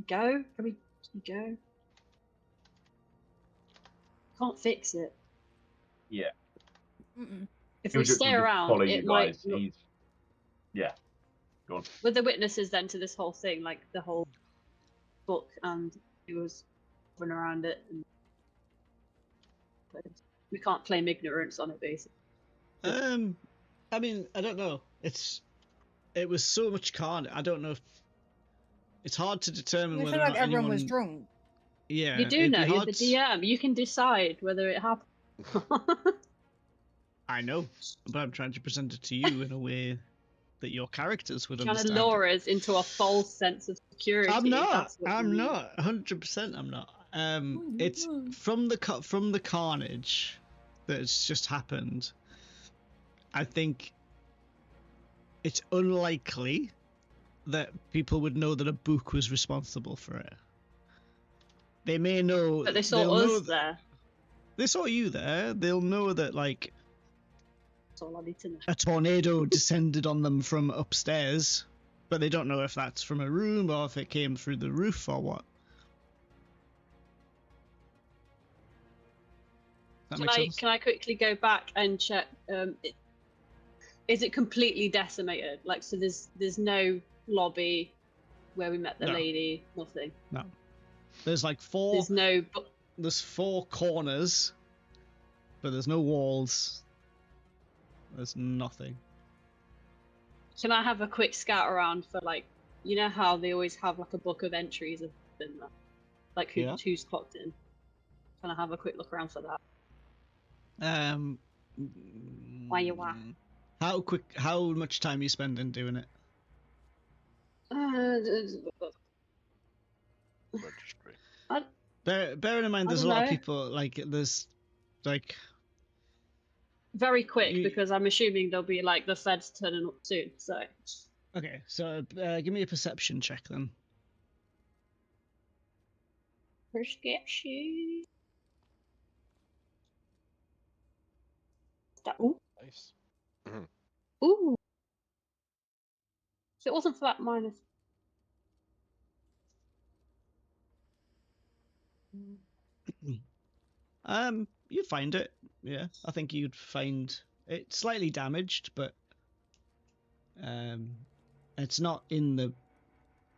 go? Can we go? Can't fix it. yeah. Mm-mm. If He'll we just stay around, follow it you might guys. He's yeah. Go on. with the witnesses then to this whole thing, like the whole book, and he was hovering around it, and we can't claim ignorance on it, basically. I mean, I don't know. It was so much carnage. I don't know if it's hard to determine I whether feel or like not everyone anyone was drunk. Yeah, You do it'd know, be you're hard the to- DM. You can decide whether it happened. I know, but I'm trying to present it to you in a way that your characters would Trying to understand. lure us into a false sense of security. I'm not. That's what you I'm mean. not. 100%. I'm not. you It's are. from the carnage that's just happened. I think it's unlikely that people would know that a book was responsible for it. They may know. But they saw they'll know us there. They saw you there. They'll know that like That's all I need to know. a tornado descended on them from upstairs, but they don't know if that's from a room or if it came through the roof or what. That makes sense? Can I quickly go back and check? Is it completely decimated? Like, so there's no lobby where we met the No. lady. Nothing. No. There's like four. There's no. There's four corners, but there's no walls. There's nothing. Can I have a quick scout around for like, you know how they always have like a book of entries of them, like Yeah. who's clocked in? Can I have a quick look around for that? Why you are? How much time are you spending doing it? Registry. Bearing in mind, I there's a don't lot of know. people. Like, there's like. Very quick, You- because I'm assuming there'll be like the feds turning up soon. So Okay, so give me a perception check then. prescription. Ooh, Nice. ooh. So it wasn't for that minus. You'd find it. Yeah, I think you'd find it slightly damaged, but it's not in the.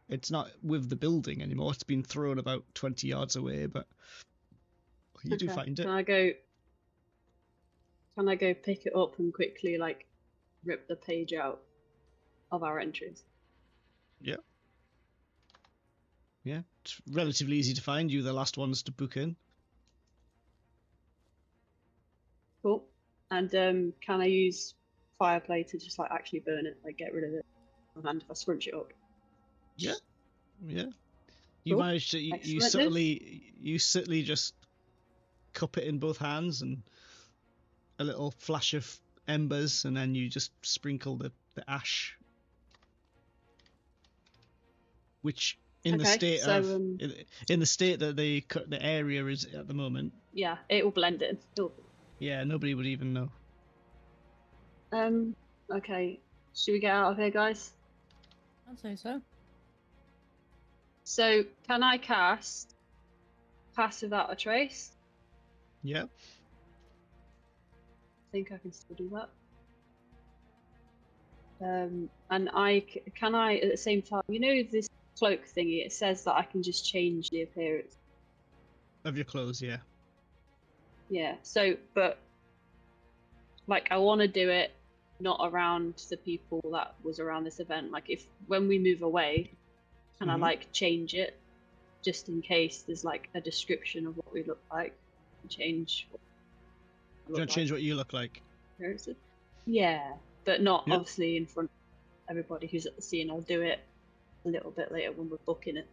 It's not with the building anymore. It's been thrown about 20 yards away, but you do Okay. find it. Can I go pick it up and quickly like rip the page out of our entries? Yeah. Yeah, it's relatively easy to find. You the last ones to book in. Cool. And can I use fireplay to just like actually burn it, like get rid of it? And if I scrunch it up. Yeah. Yeah. You Cool. managed to. You Excellent. subtly just cup it in both hands and a little flash of embers, and then you just sprinkle the ash, which in the Okay, state so, of in the state that the area is at the moment, Yeah, it will blend in. yeah, nobody would even know. Okay. Should we get out of here, guys? I'd say so. So, can I cast Pass Without a Trace? Yeah. I think I can still do that. And can I at the same time, you know, this cloak thingy, it says that I can just change the appearance. Of your clothes, yeah. Yeah, so, but, like, I want to do it not around the people that was around this event. Like, when we move away, can I, Mhm. like, change it? Just in case there's, like, a description of what we look like. Change what I Do you want to change what you look like? appearances. Yeah, but not Yep. obviously in front of everybody who's at the scene. I'll do it a little bit later when we're booking it.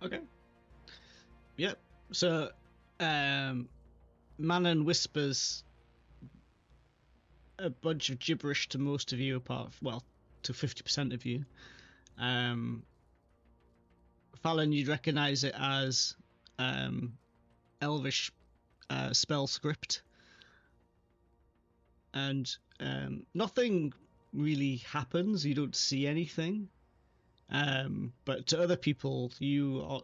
Okay. Yep. So, Manon whispers a bunch of gibberish to most of you, to 50% of you. Fallon, you'd recognize it as Elvish spell script, and nothing really happens. You don't see anything, but to other people, you are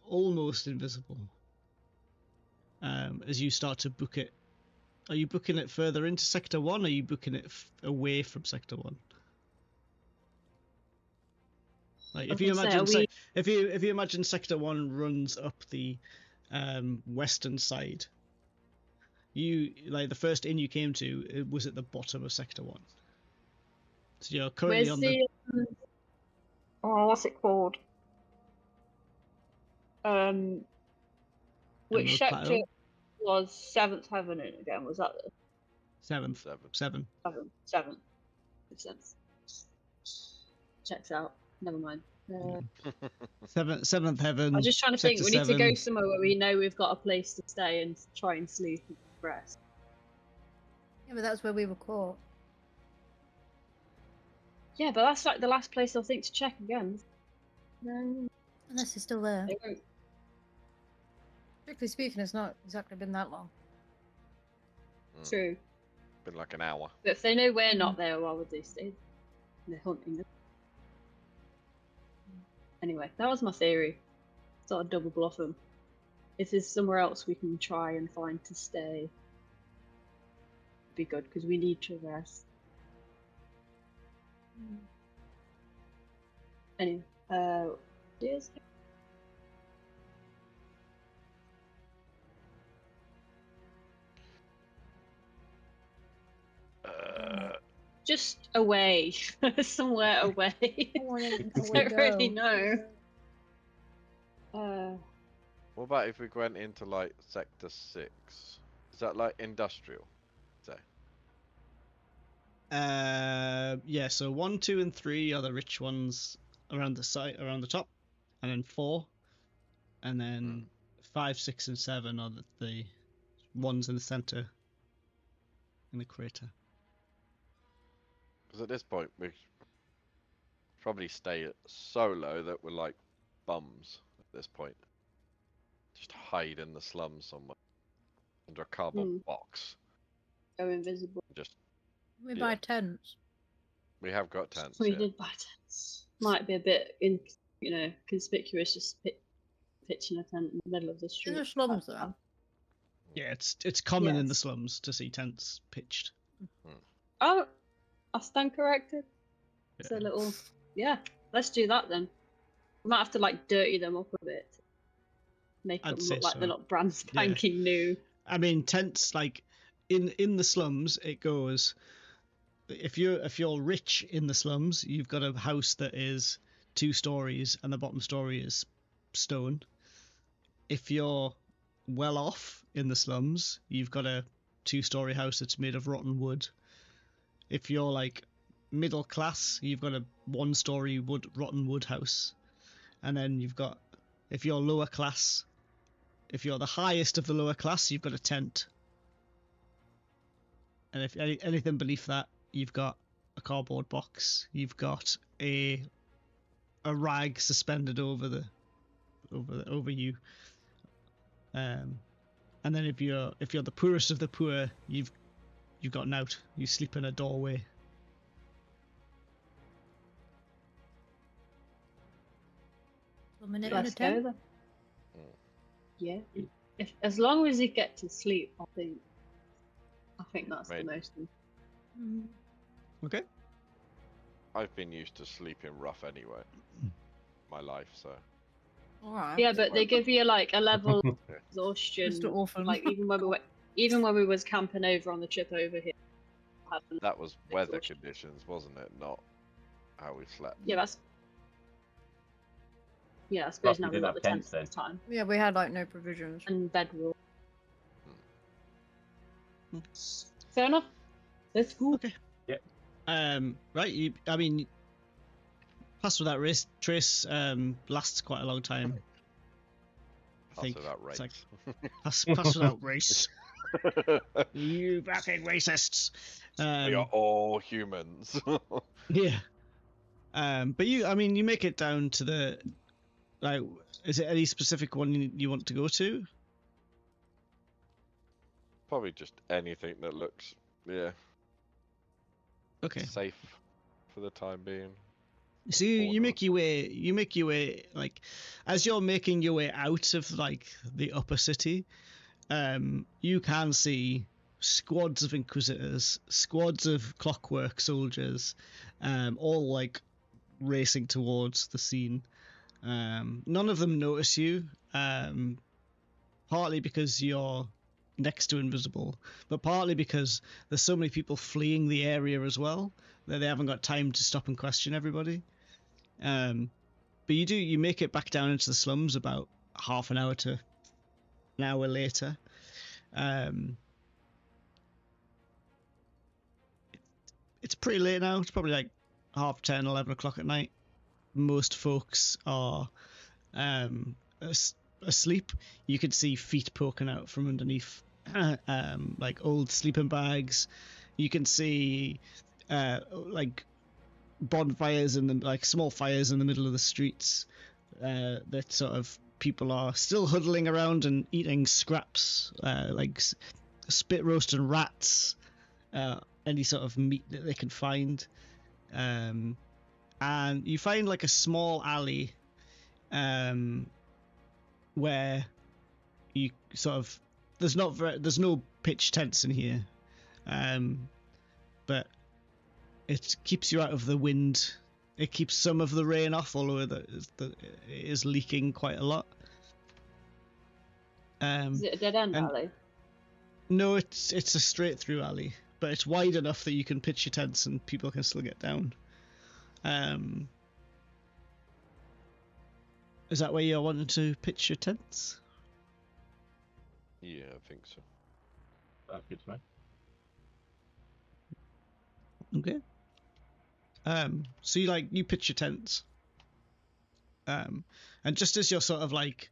almost invisible. As you start to book it, are you booking it further into Sector 1, or are you booking it away from Sector 1? Like, if you imagine, if you imagine Sector 1 runs up the western side, the first inn you came to, it was at the bottom of Sector 1. So you're currently Where's on the what's it called? Which Emerald sector Plateau. was Seventh Heaven in again? Was that the Seventh. Seven. Seventh? Makes sense. Checks out. Never mind. Seventh Heaven. I'm just trying to Sector think. We need to go 7. somewhere where we know we've got a place to stay and try and sleep and rest. Yeah, but that's where we were caught. Yeah, but that's like the last place I'll think to check again. Unless he's still there. They won't. Strictly speaking, it's not exactly been that long. True. Been like an hour. But if they know we're not there, why would they stay? They're hunting us. Anyway, that was my theory. Sort of double bluff them. If there's somewhere else we can try and find to stay, it'd be good because we need to rest. Anyway, yes. Just away, somewhere away. I don't really know. What about if we went into like Sector 6? Is that like industrial? Yeah, so 1, 2, and 3 are the rich ones around the top, and then 4, and then 5, 6, and 7 are the ones in the center in the crater. Because at this point we probably stay so low that we're like bums at this point. Just hide in the slums somewhere under a cardboard box. Go invisible. Just We buy tents. we have got tents. We Yeah. did buy tents. Might be a bit conspicuous, just pitching a tent in the middle of the street. In the slums, though. Yeah, it's common in the slums to see tents pitched. Oh, I stand corrected. It's Yeah. a little, let's do that then. We might have to like dirty them up a bit. Make I'd them say look like so. they're not brand spanking new. I mean, tents, like in the slums, it goes. If you're rich in the slums, you've got a house that is 2 stories and the bottom story is stone. If you're well off in the slums, you've got a 2-story house that's made of rotten wood. If you're like middle class, you've got a 1-story rotten wood house. And then you've got, if you're lower class, if you're the highest of the lower class, you've got a tent. And if anything beneath that, you've got a cardboard box. You've got a rag suspended over you. And then if you're the poorest of the poor, you've got an out. You sleep in a doorway. Let's go then. Yeah. As long as you get to sleep, I think that's the most important. Okay. I've been used to sleeping rough anyway. My life, so. All right. Yeah, but they give you like a level of Just exhaustion. an orphan. Like even when we was camping over on the trip over here. I had a level That was of weather exhaustion. conditions, wasn't it? Not how we slept. Yeah, that's. Yeah, I Plus, suppose we now we've didn't got have the tents tents this time Yeah, we had like no provisions. and bedroll. Hmm. Fair enough. Let's go. Okay. Right. I mean, Pass Without Trace lasts quite a long time. I think Without it's race. like pass Without Race. You fucking racists. We are all humans. Yeah. But you make it down to the, like, is it any specific one you want to go to? Probably just anything that looks, Okay. safe for the time being. So you make your way, like, as you're making your way out of like the upper city, you can see squads of inquisitors, squads of clockwork soldiers, all like racing towards the scene. None of them notice you, partly because you're next to invisible, but partly because there's so many people fleeing the area as well that they haven't got time to stop and question everybody. But you make it back down into the slums about half an hour to an hour later. It's pretty late now. It's probably like 10:30, 11 o'clock at night. Most folks are asleep. You can see feet poking out from underneath like old sleeping bags. You can see like bonfires and like small fires in the middle of the streets that sort of people are still huddling around and eating scraps, like spit roasted rats, any sort of meat that they can find. And you find like a small alley where you sort of there's no pitch tents in here, but it keeps you out of the wind. It keeps some of the rain off, although it is leaking quite a lot. Is it a dead end alley? No, it's a straight through alley, but it's wide enough that you can pitch your tents and people can still get down. Is that where you're wanting to pitch your tents? Yeah, I think so. That's good to know. Okay. So you pitch your tents. And just as you're sort of like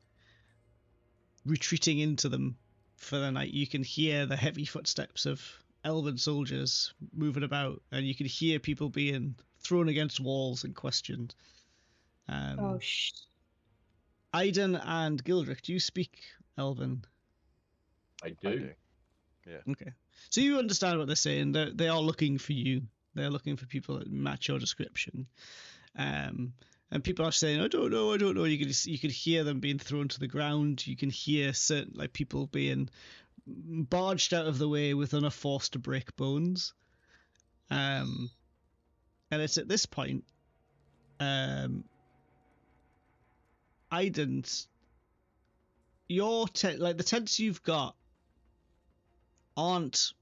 retreating into them for the night, you can hear the heavy footsteps of elven soldiers moving about, and you can hear people being thrown against walls and questioned. Oh shh. Aiden and Gildrick, do you speak Elven? I do. Yeah. Okay. So you understand what they're saying. They are looking for you. They're looking for people that match your description. And people are saying, I don't know. You can hear them being thrown to the ground. You can hear certain like people being barged out of the way with enough force to break bones. And it's at this point, Aiden's your the tents you've got aren't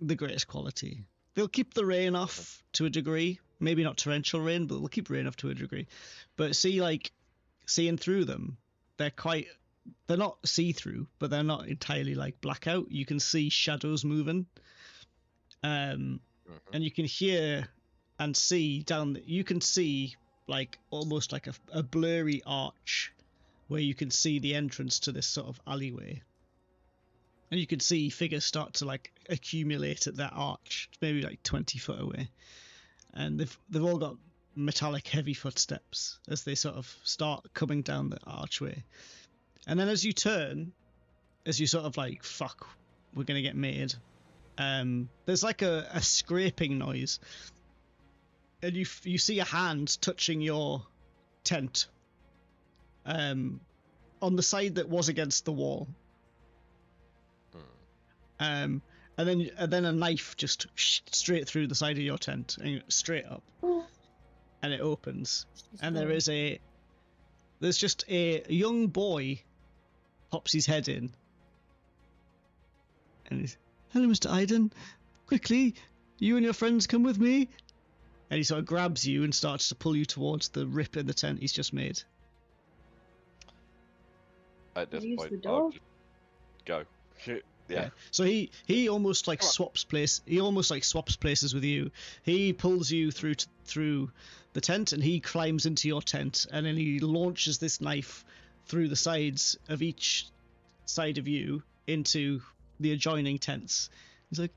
the greatest quality. They'll keep the rain off to a degree, maybe not torrential rain, but they'll keep rain off to a degree. But seeing through them, they're not see-through, but they're not entirely like blackout. You can see shadows moving, and you can hear and see you can see like almost like a blurry arch where you can see the entrance to this sort of alleyway. And you can see figures start to like accumulate at that arch, maybe like 20 foot away. And they've all got metallic heavy footsteps as they sort of start coming down the archway. And then as you turn, as you sort of like, fuck, we're gonna get made, there's like a scraping noise. And you see a hand touching your tent, on the side that was against the wall. And then a knife just straight through the side of your tent and straight up. and it opens, It's and adorable. there's just a young boy pops his head in, and he's, "Hello, Mr. Iden. Quickly, you and your friends come with me." And he sort of grabs you and starts to pull you towards the rip in the tent he's just made. At this Use point, the I'll door. just go. Yeah. So he almost like Come on. swaps place. He almost like swaps places with you. He pulls you through the tent, and he climbs into your tent, and then he launches this knife through the sides of each side of you into the adjoining tents. He's like,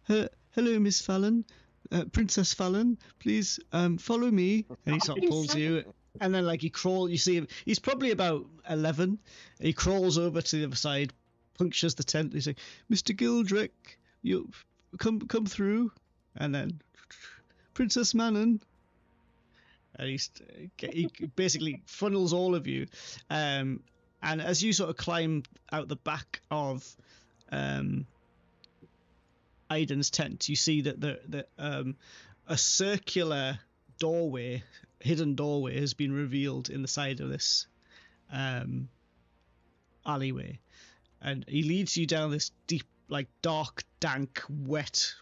"Hello, Miss Fallon, Princess Fallon. Please, follow me." And he sort of pulls you. And then, like, you see him, he's probably about 11. He crawls over to the other side, punctures the tent. He's like, "Mr. Gildrick, you come through." And then, "Princess Manon." And he basically funnels all of you. And as you sort of climb out the back of Aiden's tent, you see that a circular doorway, hidden doorway, has been revealed in the side of this alleyway, and he leads you down this deep, like dark, dank, wet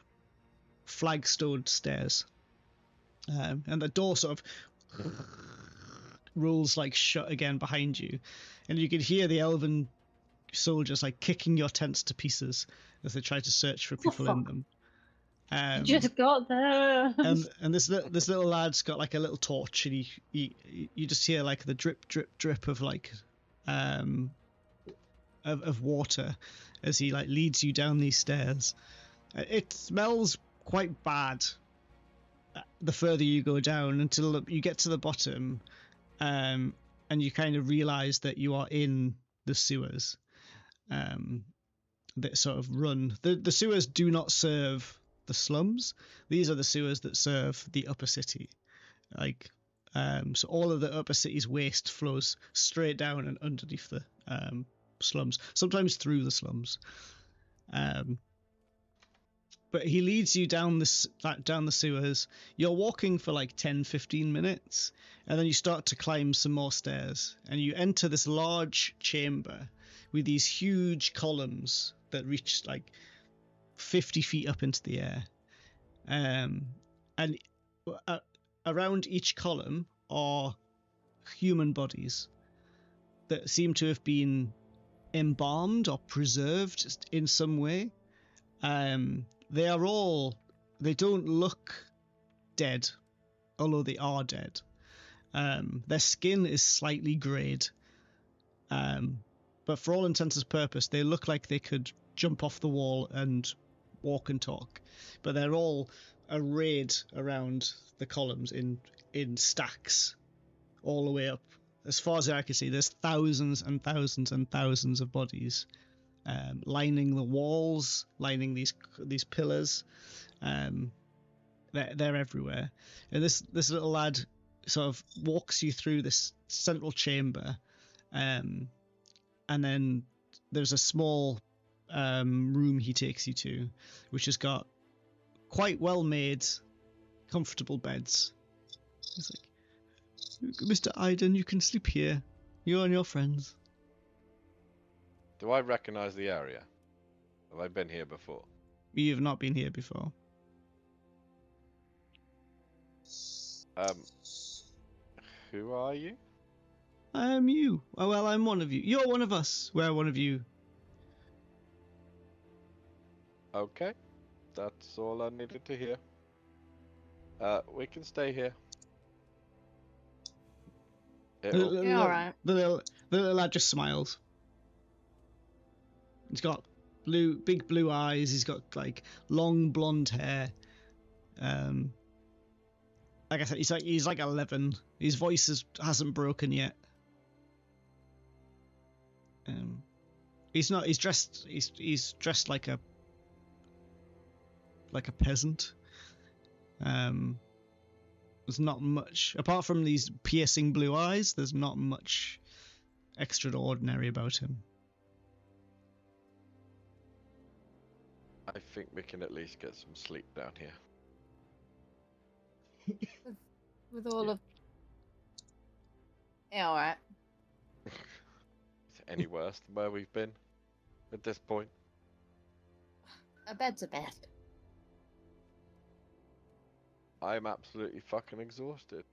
flagstone stairs, and the door sort of rolls like shut again behind you, and you can hear the elven soldiers like kicking your tents to pieces as they try to search for people in fuck? them. I just got there. And this little lad's got like a little torch, and you just hear like the drip drip drip of like of water as he like leads you down these stairs. It smells quite bad the further you go down until you get to the bottom, and you kind of realize that you are in the sewers that sort of run. The sewers do not serve the slums. These are the sewers that serve the upper city. Like, so all of the upper city's waste flows straight down and underneath the slums, sometimes through the slums. But he leads you down the sewers. You're walking for like 10-15 minutes, and then you start to climb some more stairs, and you enter this large chamber with these huge columns that reach like 50 feet up into the air. And around each column are human bodies that seem to have been embalmed or preserved in some way. They don't look dead, although they are dead. Their skin is slightly greyed, but for all intents and purposes, they look like they could jump off the wall and walk and talk. But they're all arrayed around the columns in stacks, all the way up. As far as I can see, there's thousands and thousands and thousands of bodies lining the walls, lining these pillars. They're everywhere. And this little lad sort of walks you through this central chamber, and then there's a small room he takes you to, which has got quite well made, comfortable beds. He's like, "Mr. Iden, you can sleep here. You and your friends." Do I recognise the area? Have I been here before? You have not been here before. Who are you? I am you. Oh, well, I'm one of you. You're one of us. We're one of you. Okay, that's all I needed to hear. We can stay here. Yeah, alright. The little lad just smiles. He's got big blue eyes. He's got like long blonde hair. Like I said, he's like 11. His voice hasn't broken yet. He's not. He's dressed like a peasant. There's not much apart from these piercing blue eyes. There's not much extraordinary about him. I think we can at least get some sleep down here. With all Yeah. of. Yeah, alright. Is it any worse than where we've been at this point? A bed's a bed. I'm absolutely fucking exhausted.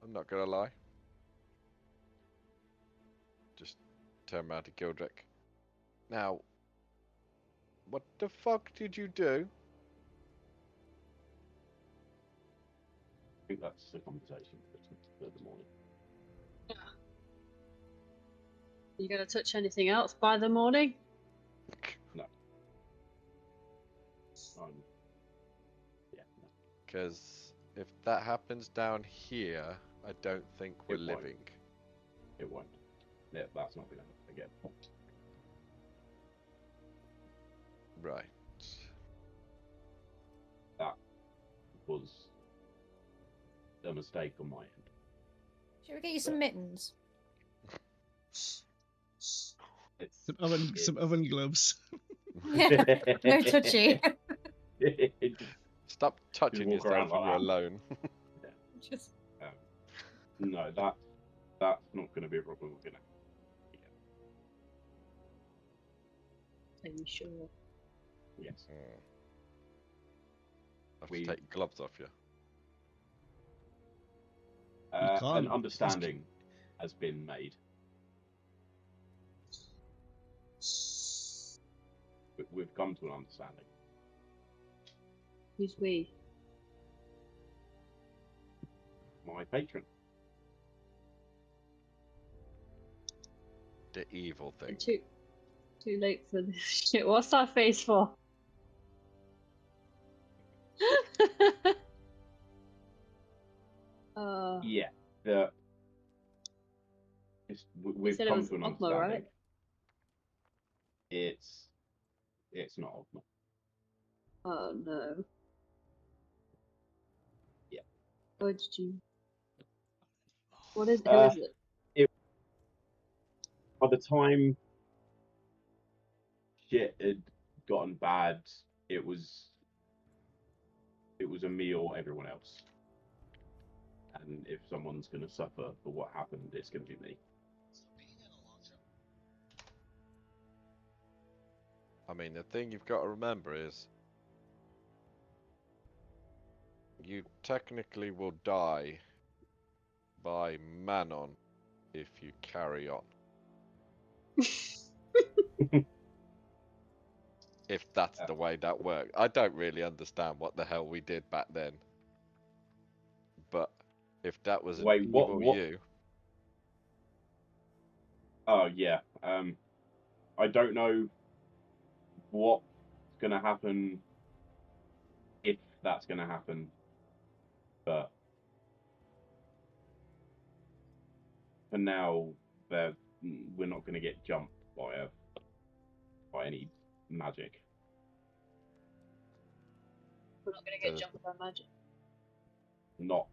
I'm not gonna lie. Just turn around to Gildrick. Now, what the fuck did you do? I think that's the conversation for the morning. You gonna touch anything else by the morning? No. Yeah. No. Because if that happens down here, I don't think we're It won't. living. It won't. Yeah, that's not going to happen again. Right. That was a mistake on my end. Should we get you some mittens? It's, Some oven gloves. No touchy. Stop touching walk yourself around when like you're that. alone. Just. No, that's not going to be a problem. We're going to. Are you sure? Yes. Have We- to take gloves off you. An can't. understanding has been made. We've come to an understanding. Who's we? My patron. The evil thing. Too late for this shit. What's that face for? Yeah. We've said it come was to an Ogma, understanding. right? It's not Ogma. Oh no. Yeah. What did you? What is? Who Uh, is it? By the time shit had gotten bad, it was a me or everyone else. And if someone's going to suffer for what happened, it's going to be me. I mean, the thing you've got to remember is you technically will die by Manon if you carry on. If that's the way that works. I don't really understand what the hell we did back then. But if that was an Wait, evil what? you, Oh yeah. I don't know what's going to happen if that's going to happen, but for now, we're not going to get jumped by any magic. We're not gonna get jumped by magic. Not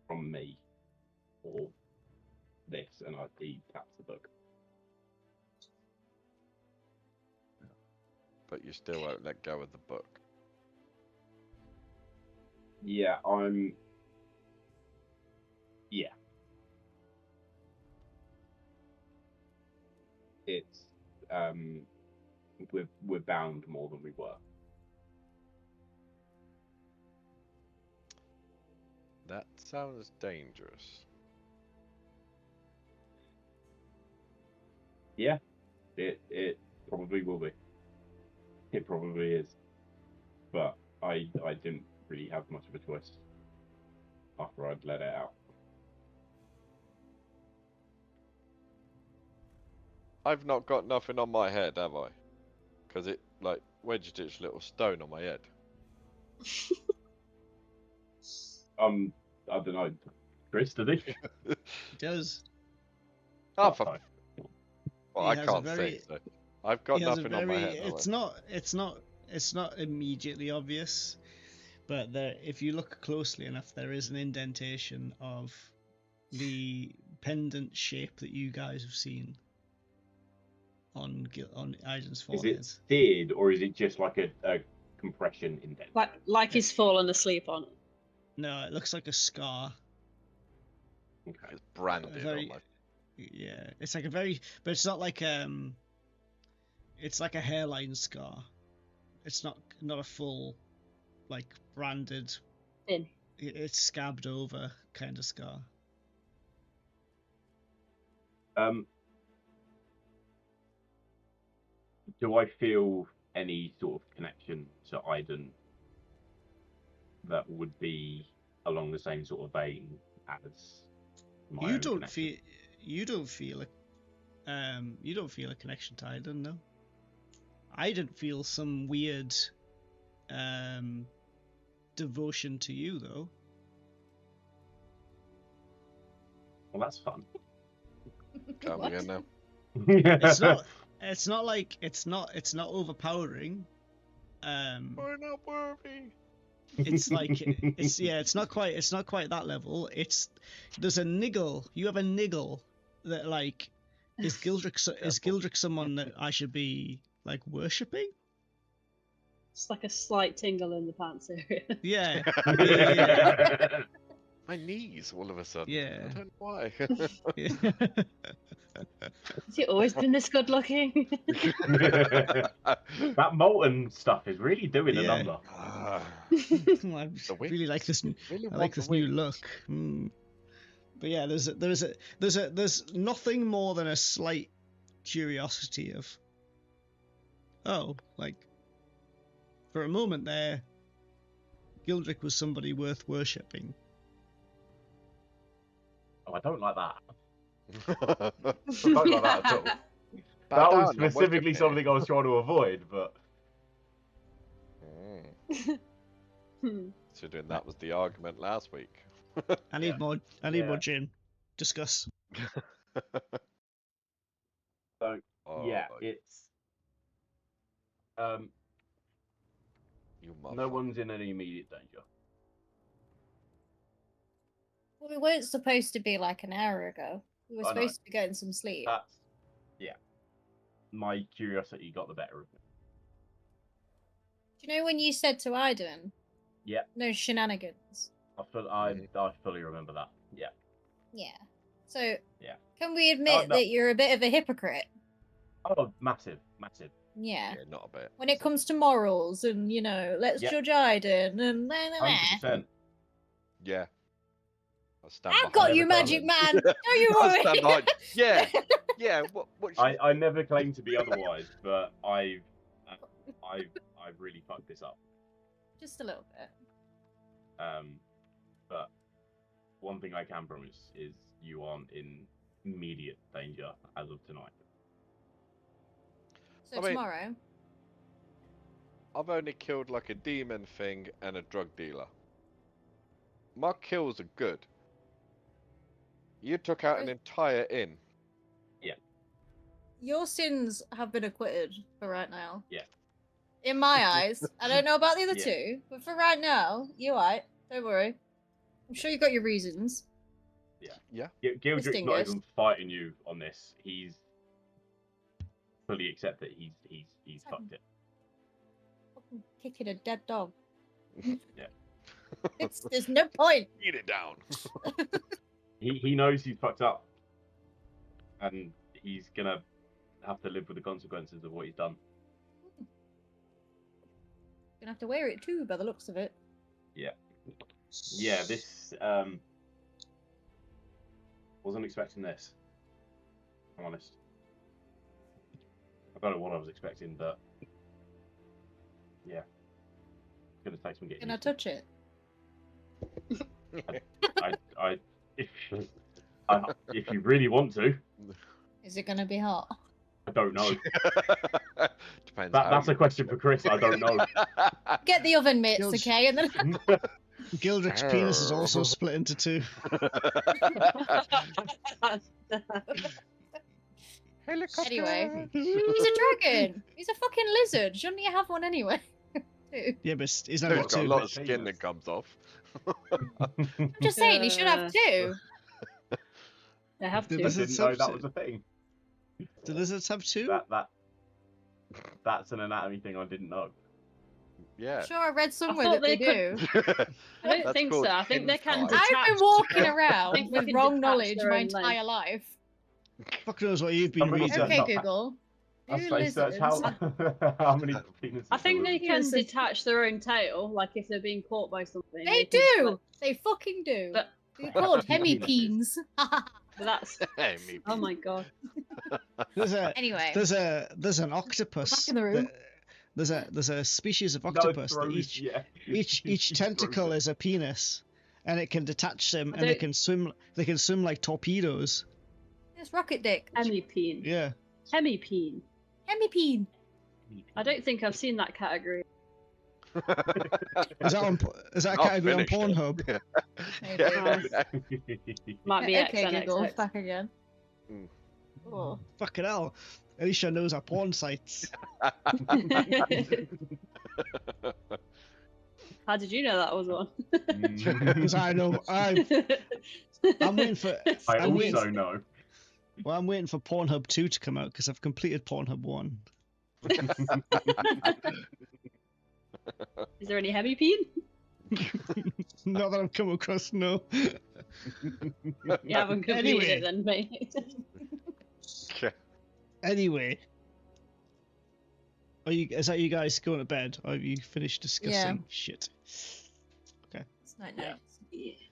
from me or this, and he taps the book. but you still won't let go of the book. Yeah, yeah. It's we're bound more than we were. That sounds dangerous. Yeah, it probably will be. It probably is. But I didn't really have much of a choice after I'd let it out. I've not got nothing on my head, have I? Because it, like, wedged its little stone on my head. I don't know. Chris, did he? It does. Oh, Oh, well, He I has can't a very- see, so I've got He has a nothing on my very. head. It's not immediately obvious, but there, if you look closely enough, there is an indentation of the pendant shape that you guys have seen on Aiden's Is forehead. it seared or is it just like a compression indent? Like he's fallen asleep on it. No, it looks like a scar. Okay. It's branded very- almost. Yeah, it's like a very, but it's not like it's like a hairline scar. It's not a full, like branded. Thin. It's scabbed over kind of scar. Do I feel any sort of connection to Iden that would be along the same sort of vein as my You own don't connection? feel. You don't feel a. You don't feel a connection to Iden, no. I didn't feel some weird, devotion to you though. Well, that's fun. Come What? again now. It's not. It's not like it's not overpowering. We're not worthy. It's like it's not quite that level. There's a niggle. You have a niggle that like is Gildrick someone that I should be like worshipping? It's like a slight tingle in the pants area. Yeah. My knees all of a sudden. Yeah. I don't know why. Yeah. Has he always been this good looking? That molten stuff is really doing a Yeah. number. Ah, I The really like this. really I want like the this new wings. look. But yeah, there's nothing more than a slight curiosity of, oh, like for a moment there, Gildrick was somebody worth worshipping. Oh, I don't like that. Bow I don't like that at all. That down, was I'm worshiping specifically it. something I was trying to avoid, but Mm. Considering that was the argument last week. I need Yeah. more. I need more gin. Discuss. so yeah, Oh, it's you no motherfucker. one's in any immediate danger. Well, we weren't supposed to be like an hour ago. We were I know. supposed to be getting some sleep. That's my curiosity got the better of me. Do you know when you said to Iden, Yeah, no shenanigans? I fully remember that. Yeah. Yeah. So, Yeah. can we admit no. that you're a bit of a hypocrite? Oh, massive. Yeah. Yeah, not a bit. When it comes to morals and, let's Yep. judge Iden and 100%. Yeah. I stand I've behind got never you, done Magic it. Man! Don't you I worry! stand behind. Yeah. Yeah. What I never claim to be otherwise, but I've really fucked this up. Just a little bit. But one thing I can promise is you aren't in immediate danger as of tonight. So I mean- tomorrow, I've only killed like a demon thing and a drug dealer. My kills are good. You took out an entire inn. your sins have been acquitted for right now. Yeah. In my eyes. I don't know about the other Yeah. two, but for right now, you're right. Don't worry. I'm sure you got your reasons. Gildrick's not Distinguished. even fighting you on this. He's fully accepted he's fucked it. Fucking kicking a dead dog. Yeah. There's no point. Eat it down. He knows he's fucked up, and he's gonna have to live with the consequences of what he's done. Gonna have to wear it too, by the looks of it. Yeah, this wasn't expecting this. I'm honest. I don't know what I was expecting, but yeah, it's gonna take some getting. Can I used to. touch it? If you really want to, Is it gonna be hot? I don't know. Depends. That's a question for Chris. I don't know. Get the oven mitts, Gilge. okay? And then Gildrick's penis is also split into two. Helicopter. Anyway. he's a dragon. He's a fucking lizard. Shouldn't he have one anyway? Too. Yeah, but he's not He's got got a two. lot of skin that comes off. I'm just saying, he should have two. They have Did I to. this- didn't know that was a thing. Do lizards have two? That's an anatomy thing I didn't know. Yeah. Sure, I read somewhere thought that they they do. I don't That's think called so. I think they can hentai. detach. I've been walking around think they with can wrong detach knowledge their my own leg. entire life. Fuck knows what you've been Somebody reading. said Okay, not- Google. I Do say search lizards? how many penises. I think there they was. can Listen. detach their own tail, like if they're being caught by something. They can, do. like- They fucking do. but They're called Penises. hemipenes. but that's. Hey, me Oh my god. Anyway, There's an octopus. back in the room. There's a species of No, octopus that throws, yeah. each Throws tentacle it. is a penis, and it can detach them, I and they don't- can swim. They can swim like torpedoes. It's rocket dick. Hemipene. Yeah. Hemipene. Hemipene. I don't think I've seen that category. Is that on? Is that a I've category on finished it. Pornhub? Maybe. Might be Okay, Google, XNXX. back again. Mm. Oh. Fucking hell. Alicia knows our porn sites. How did you know that was one? Because I know I'm waiting for. I I'm waiting also know. Well, I'm waiting for Pornhub 2 to come out because I've completed Pornhub 1. Is there any hemipene? Not that I've come across, no. You haven't completed Anyway. it then, mate. Anyway. Is that you guys going to bed? Or have you finished discussing shit? It's night night.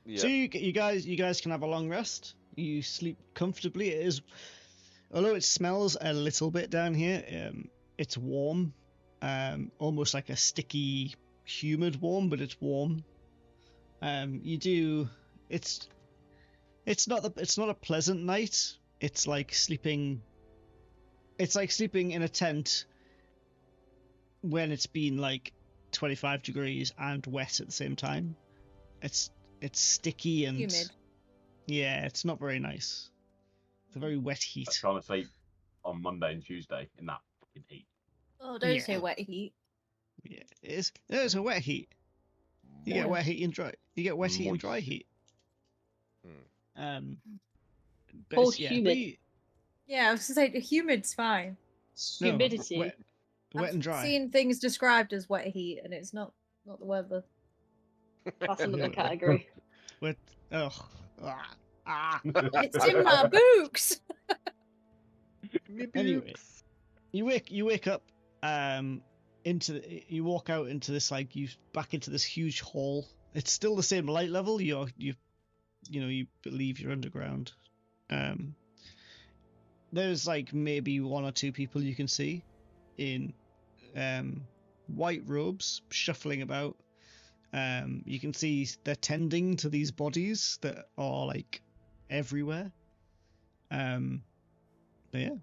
Yeah. So you guys can have a long rest. You sleep comfortably. It is, although it smells a little bit down here, it's warm, almost like a sticky, humid warm, but it's warm. It's not a pleasant night. It's like sleeping in a tent when it's been like 25 degrees and wet at the same time. It's sticky and Humid. yeah, it's not very nice. It's a very wet I'm heat. trying to sleep on Monday and Tuesday in that fucking heat. Oh, don't Yeah. say wet heat. Yeah, it's a wet heat. You get Yeah. wet heat and dry. You get wet heat and dry Moist. heat. But Cold, it's- yeah, humid. but you- Yeah, I was gonna say the humid's fine. no, Humidity. wet I've and dry. seen things described as wet heat, and it's not the weather. That's another category. Wet. Ugh. Ah. It's in my books. Anyway, you wake up. You walk out into this back into this huge hall. It's still the same light level. You believe you're underground. There's like maybe one or two people you can see in white robes shuffling about. You can see they're tending to these bodies that are like everywhere. But yeah,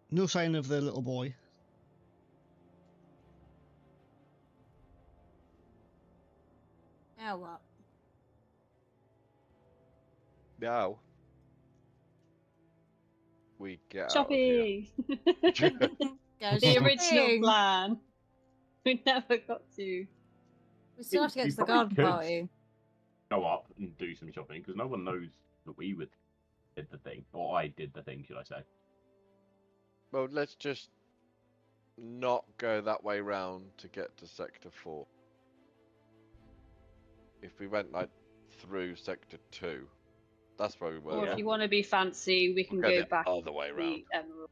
no sign of the little boy. Now what? Now we get out of here. Shopping! Go The original shopping. plan. We never got to. We still have to get You to the probably garden could. party. Go up and do some shopping because no one knows that we did the thing, or I did the thing, should I say? Well, let's just not go that way round to get to Sector 4. If we went like through Sector 2, that's where we were. Or if you want to be fancy, we can We'll go the back other way to round. the Emerald.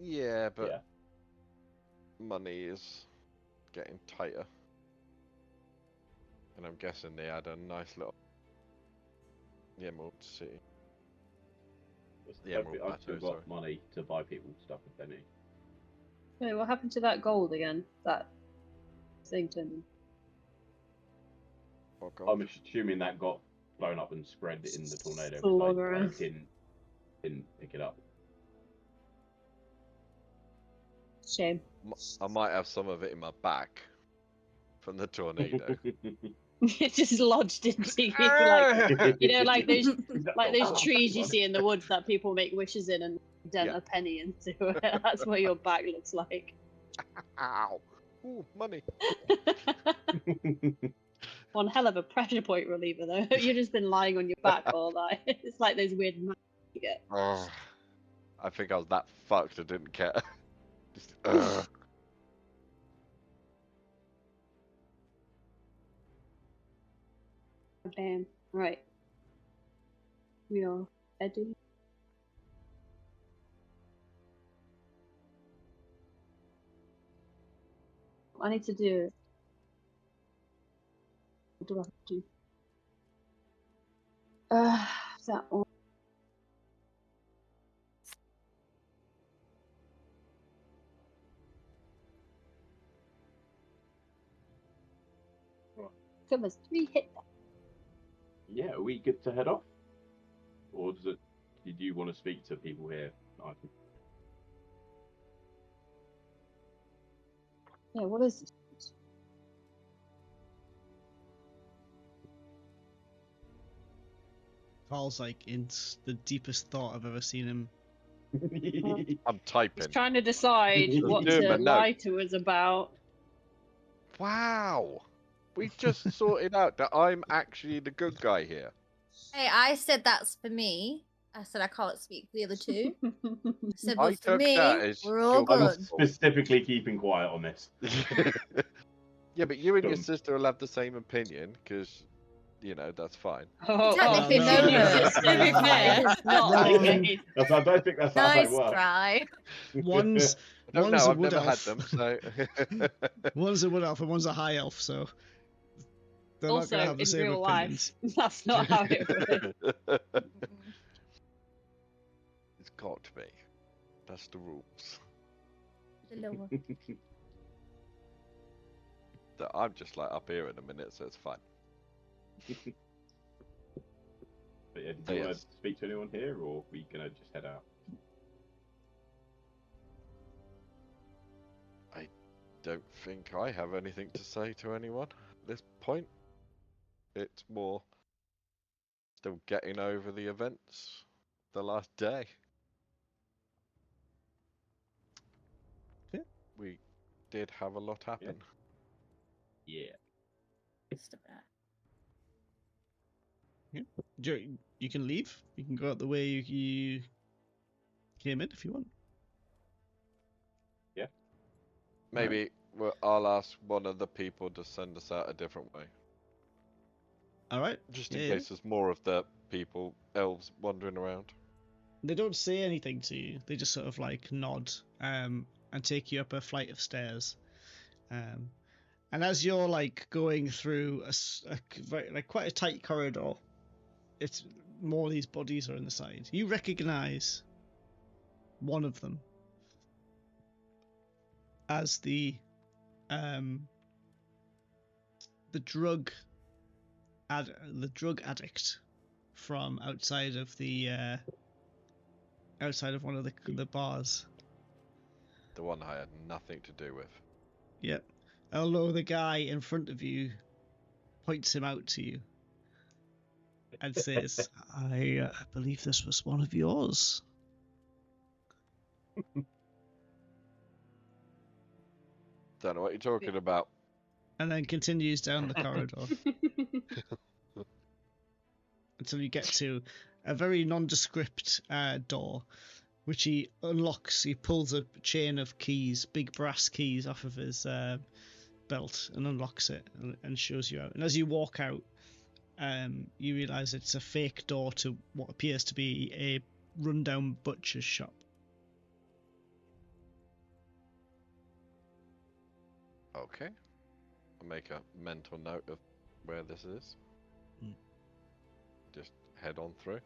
Yeah, but Yeah. money is getting tighter. And I'm guessing they had a nice little Emerald City. The Emerald I've still Plateau, got money to buy people stuff if they need. Wait, what happened to that gold again? That thing turned in. Oh, God. I'm assuming that got blown up and spread in the tornado. 'cause Slugger. I didn't pick it up. Shame. I might have some of it in my back from the tornado. It just lodged into you, like like those trees you see in the woods that people make wishes in and dent Yeah. a penny into. That's what your back looks like. Ow! Ooh, money. One hell of a pressure point reliever, though. You've just been lying on your back all night. It's like those weird maps you get. Oh, I think I was that fucked I didn't care. Just, Bam. Right. We are heading. I need to do. What do I have to do? That one. Covers 3 hit. Yeah, are we good to head off? Or did you want to speak to people here? Yeah, what is this? Paul's like in the deepest thought I've ever seen him. I'm He's typing. trying to decide what doing my to lie notes. to us about. Wow. We just sorted out that I'm actually the good guy here. Hey, I said that's for me. I said I can't speak for the other two. I said, I but for took me, that as we're all your I'm good. specifically keeping quiet on this. Yeah, but you and your Done. sister will have the same opinion, because, you know, that's fine. Oh, Technically, no, no no, words. to be fair, it's not Wrong. the case. I don't think that's how Nice they work. try. One's I don't one's know, a I've wood never had elf. them, so... One's a wood elf and one's a high elf, so they're not Also, gonna have the in same real opinions. life, that's not how it works. It's got to be. That's the rules. The little one. So I'm just like up here in a minute, so it's fine. But yeah, did So you want yes. to speak to anyone here, or are we gonna just head out? Don't think I have anything to say to anyone at this point. It's more still getting over the events the last day. Okay. We did have a lot happen. Yeah. Just a bit. You can leave. You can go out the way you came in if you want. Maybe I'll ask one of the people to send us out a different way. All right. Just in Yeah, case there's more of the people, elves, wandering around. They don't say anything to you. They just sort of like nod and take you up a flight of stairs. And as you're like going through like quite a tight corridor, it's more of these bodies are on the side. You recognize one of them as the drug addict from outside of one of the bars. The one I had nothing to do with. Yep. Although the guy in front of you points him out to you and says, I believe this was one of yours. Don't know what you're talking about. And then continues down the corridor until you get to a very nondescript door, which he unlocks. He pulls a chain of keys, big brass keys, off of his belt and unlocks it and shows you out. And as you walk out, you realise it's a fake door to what appears to be a rundown butcher's shop. Okay. I'll make a mental note of where this is. Just head on through.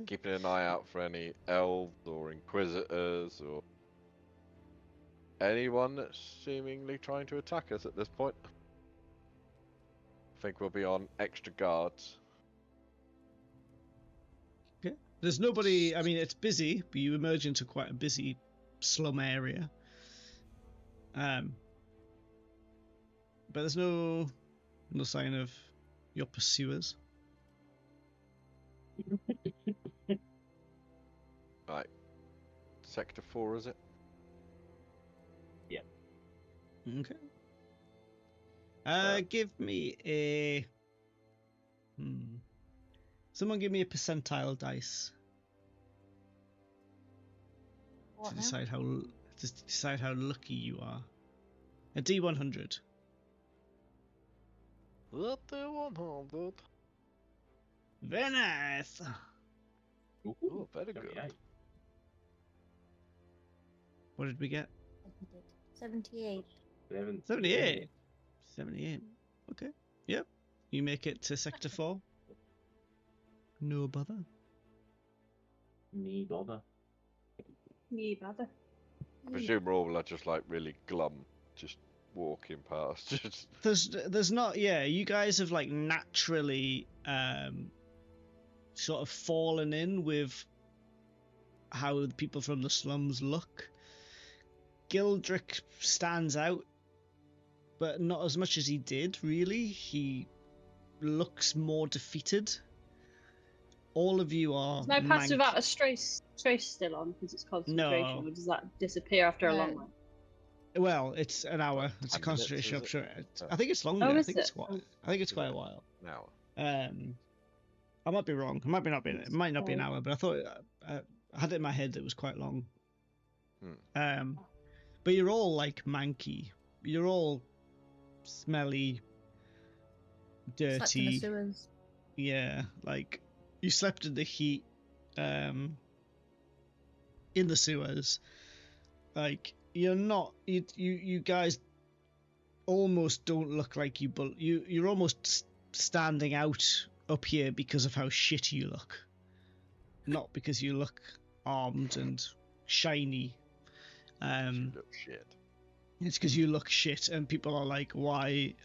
Keeping an eye out for any elves or inquisitors or anyone that's seemingly trying to attack us at this point. I think we'll be on extra guards. Okay. There's nobody. I mean, it's busy, but you emerge into quite a busy slum area. But there's no sign of your pursuers. Right. Sector 4, is it? Yeah. Okay. Give me a... Someone give me a percentile dice. What to now? decide how lucky you are. A D100. What the 100? Very nice. Oh, very good. 78. What did we get? 78. 78. 78. Okay. Yep. You make it to Sector 4. No bother. Me bother. Me bother. I presume we're all like, just like really glum, just walking past. Just There's not, yeah, you guys have like naturally sort of fallen in with how the people from the slums look. Gildrick stands out, but not as much as he did, really. He looks more defeated. All of you are Is my passive out of trace still on because it's concentration, No. or does that disappear after a long one? Well, it's an hour. It's a 10 minutes, concentration. is I'm it? sure. Oh. I think it's longer. Oh, I is think it's it? quite. Oh. I think it's Is quite a it? while. now. I might be wrong. It might not be. It might not be an Okay. hour, but I thought I had it in my head that it was quite long. But you're all like manky. You're all smelly, Slept in the dirty. sewers. Yeah, like you slept in the heat, in the sewers. Like you're not. You guys almost don't look like you. But you're almost standing out up here because of how shit you look. Not because you look armed and shiny. You look shit. It's because you look shit, and people are like, "Why?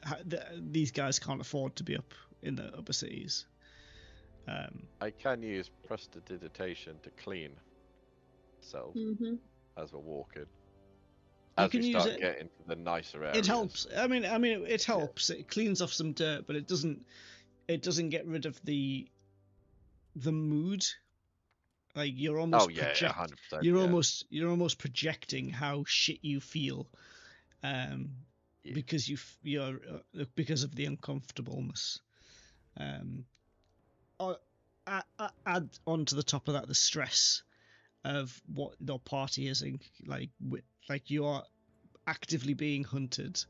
These guys can't afford to be up in the upper cities." I can use prestidigitation to clean myself Mm-hmm. as we're walking. You As can we use start it. getting to the nicer areas. It helps. I mean, it helps. It cleans off some dirt, but it doesn't. It doesn't get rid of the mood. Like you're almost 100%. you're almost projecting how shit you feel, because you're because of the uncomfortableness. Add on to the top of that the stress of what your party is like you're actively being hunted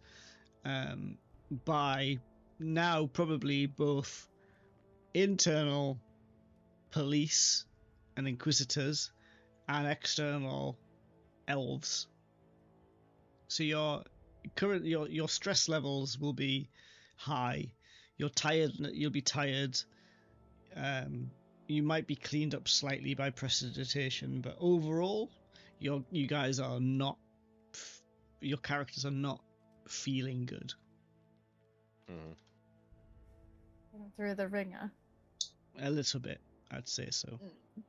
by now probably both internal police and inquisitors and external elves. So your stress levels will be high. You'll be tired. You might be cleaned up slightly by prestidigitation, but overall, you guys are not. Your characters are not feeling good. Mhm. Through the ringer. A little bit, I'd say so.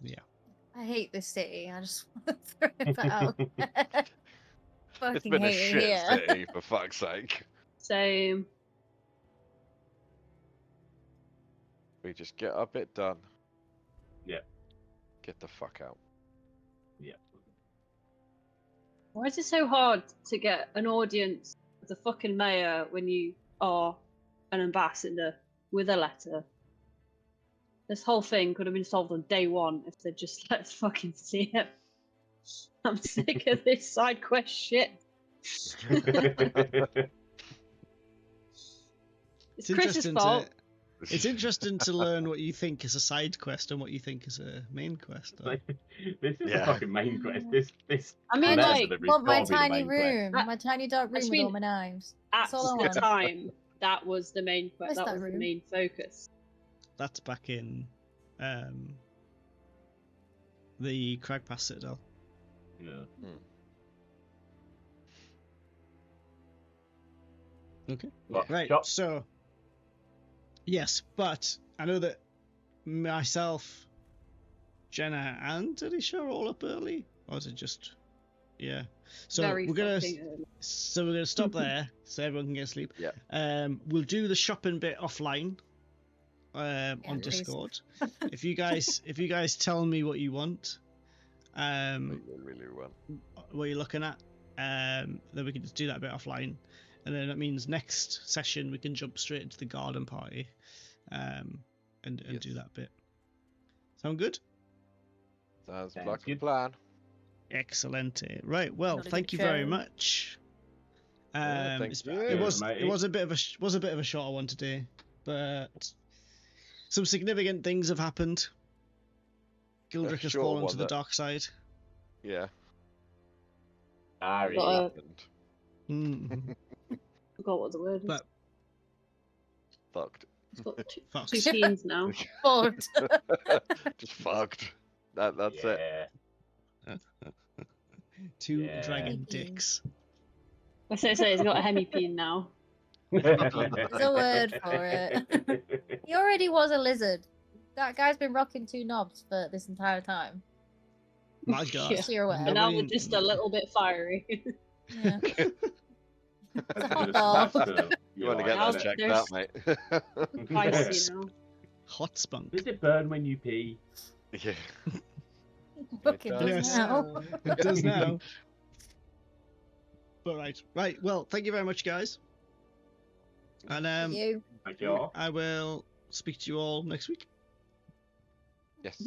Yeah. I hate this city. I just want to throw it out. It's Fucking been a hate it shit here. city, for fuck's sake. Same. We just get our bit done. Yeah. Get the fuck out. Yeah. Why is it so hard to get an audience with the fucking mayor when you are an ambassador with a letter? This whole thing could have been solved on day one if they just let us fucking see it. I'm sick of this side quest shit. It's Chris's fault. It's interesting to learn what you think is a side quest and what you think is a main quest. Though. This is Yeah. the fucking main quest. This I mean, letter like, delivery's Want my gotta be the tiny main quest. room, my tiny dark room with all my knives. At That's all I the want. time, that was the main Where's quest. That that was the room? main focus. That's back in the Cragpass Citadel. Yeah. Okay. Yeah. Right. Chop. So, yes, but I know that myself, Jenna, and Alicia are all up early, or is it just? Yeah. So Very we're gonna. fucking early. So we're gonna stop there, so everyone can get sleep. Yeah. We'll do the shopping bit offline. On please. Discord. if you guys tell me what you want, Really want. what you're looking at, then we can just do that bit offline, and then that means next session we can jump straight into the garden party, and Yes. do that bit. Sound good? Sounds Sounds like a good. plan. Excellent. Right. Well, Not a thank good you very show. much. Yeah, thank It you. was Matey. a bit of a shorter one today, but some significant things have happened. Gildrick has short fallen one to the that- dark side. Yeah. Ari. Got a- Happened. Mm. Forgot what the word is. But Fucked. It's got two fucked. teens now. Fucked. Just fucked. That's it. Yeah. Two Yeah. dragon Creepy. dicks. I say it's got a hemipene now. There's a word for it. He already was a lizard. That guy's been rocking 2 knobs for this entire time. My God. Yeah. So you're aware. And now Nobody- we're just a little bit fiery. Yeah. It's a You're hot just dog. back to- You you're want to like, get Now that "Innit?" checked there's- out, mate. Feisty now. Hot spunk. Does it burn when you pee? Yeah. Fucking does does Yes. now. It does now. But right. Well, thank you very much, guys. And You. Thank you all. I will speak to you all next week. Yes.